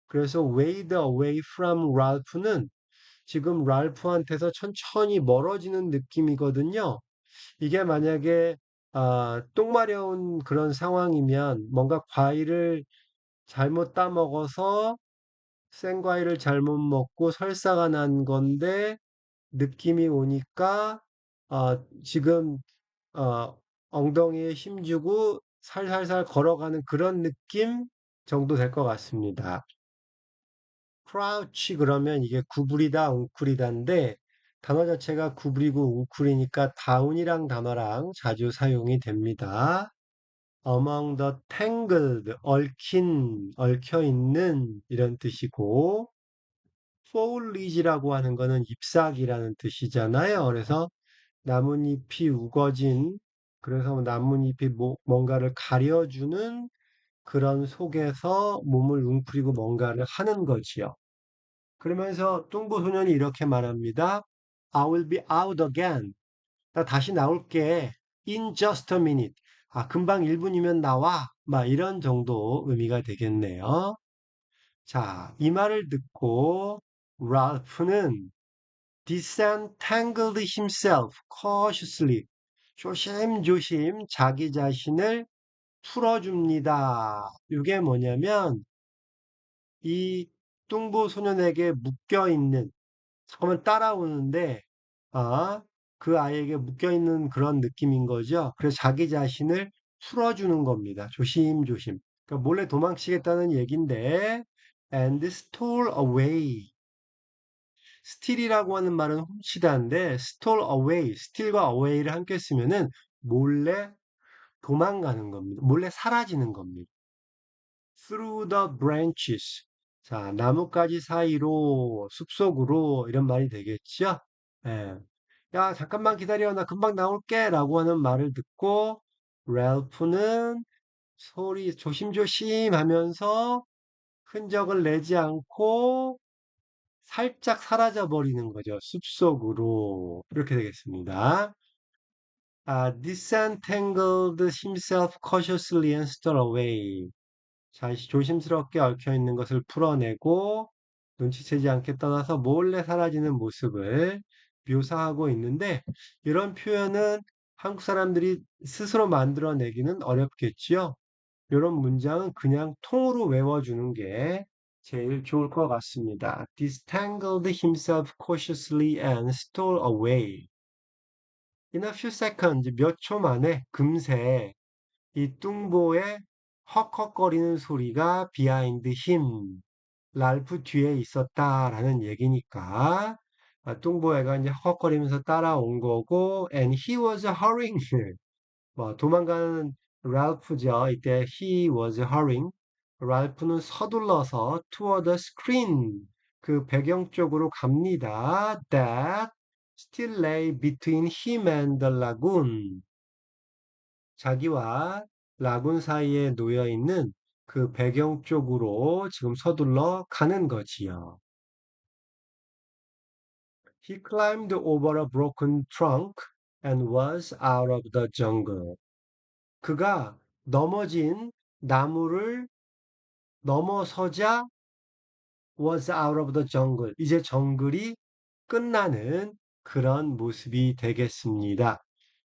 그래서 wade away from Ralph는 지금 랄프한테서 천천히 멀어지는 느낌이거든요. 이게 만약에 똥 마려운 그런 상황이면 뭔가 과일을 잘못 따먹어서 생과일을 잘못 먹고 설사가 난 건데 느낌이 오니까 지금 어, 엉덩이에 힘주고 살살살 걸어가는 그런 느낌 정도 될 것 같습니다. crouch 그러면 이게 구부리다, 웅크리다인데 단어 자체가 구부리고 웅크리니까 다운이랑 단어랑 자주 사용이 됩니다. among the tangled, 얽혀 있는 이런 뜻이고 foliage라고 하는 거는 잎사귀라는 뜻이잖아요. 그래서 나뭇잎이 우거진 그래서 나뭇잎이 뭔가를 가려주는 그런 속에서 몸을 웅크리고 뭔가를 하는 거지요. 그러면서 뚱보 소년이 이렇게 말합니다. I will be out again. 나 다시 나올게. In just a minute. 금방 1분이면 나와. 막 이런 정도 의미가 되겠네요. 자, 이 말을 듣고 랄프는 disentangled himself cautiously. 조심조심 자기 자신을 풀어줍니다. 이게 뭐냐면 이 뚱보 소년에게 묶여 있는 잠깐만 따라오는데, 아, 그 아이에게 묶여있는 그런 느낌인 거죠. 그래서 자기 자신을 풀어주는 겁니다. 조심조심. 그러니까 몰래 도망치겠다는 얘긴데, and stole away. steal이라고 하는 말은 훔치다인데, stole away, steal과 away를 함께 쓰면은 몰래 도망가는 겁니다. 몰래 사라지는 겁니다. through the branches. 자, 나뭇가지 사이로, 숲속으로, 이런 말이 되겠죠? 예. 야, 잠깐만 기다려. 나 금방 나올게. 라고 하는 말을 듣고, 랄프는 소리 조심조심 하면서 흔적을 내지 않고 살짝 사라져 버리는 거죠. 숲속으로. 이렇게 되겠습니다. disentangled himself cautiously and stole away. 조심스럽게 얽혀 있는 것을 풀어내고 눈치채지 않게 떠나서 몰래 사라지는 모습을 묘사하고 있는데 이런 표현은 한국 사람들이 스스로 만들어내기는 어렵겠지요. 이런 문장은 그냥 통으로 외워주는 게 제일 좋을 것 같습니다. Disentangled himself cautiously and stole away. In a few seconds, 몇 초 만에 금세 이 뚱보의 헉헉거리는 소리가 behind him, 랄프 뒤에 있었다라는 얘기니까 뚱보애가 이제 헉헉거리면서 따라온 거고 and he was hurrying 뭐 도망가는 랄프죠. 이때 he was hurrying 랄프는 서둘러서 toward the screen 그 배경 쪽으로 갑니다. that still lay between him and the lagoon 자기와 라군 사이에 놓여 있는 그 배경 쪽으로 지금 서둘러 가는 거지요. He climbed over a broken trunk and was out of the jungle. 그가 넘어진 나무를 넘어서자 was out of the jungle. 이제 정글이 끝나는 그런 모습이 되겠습니다.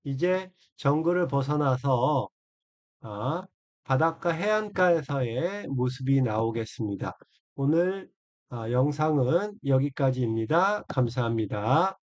이제 정글을 벗어나서 아, 바닷가 해안가에서의 모습이 나오겠습니다. 오늘 영상은 여기까지입니다. 감사합니다.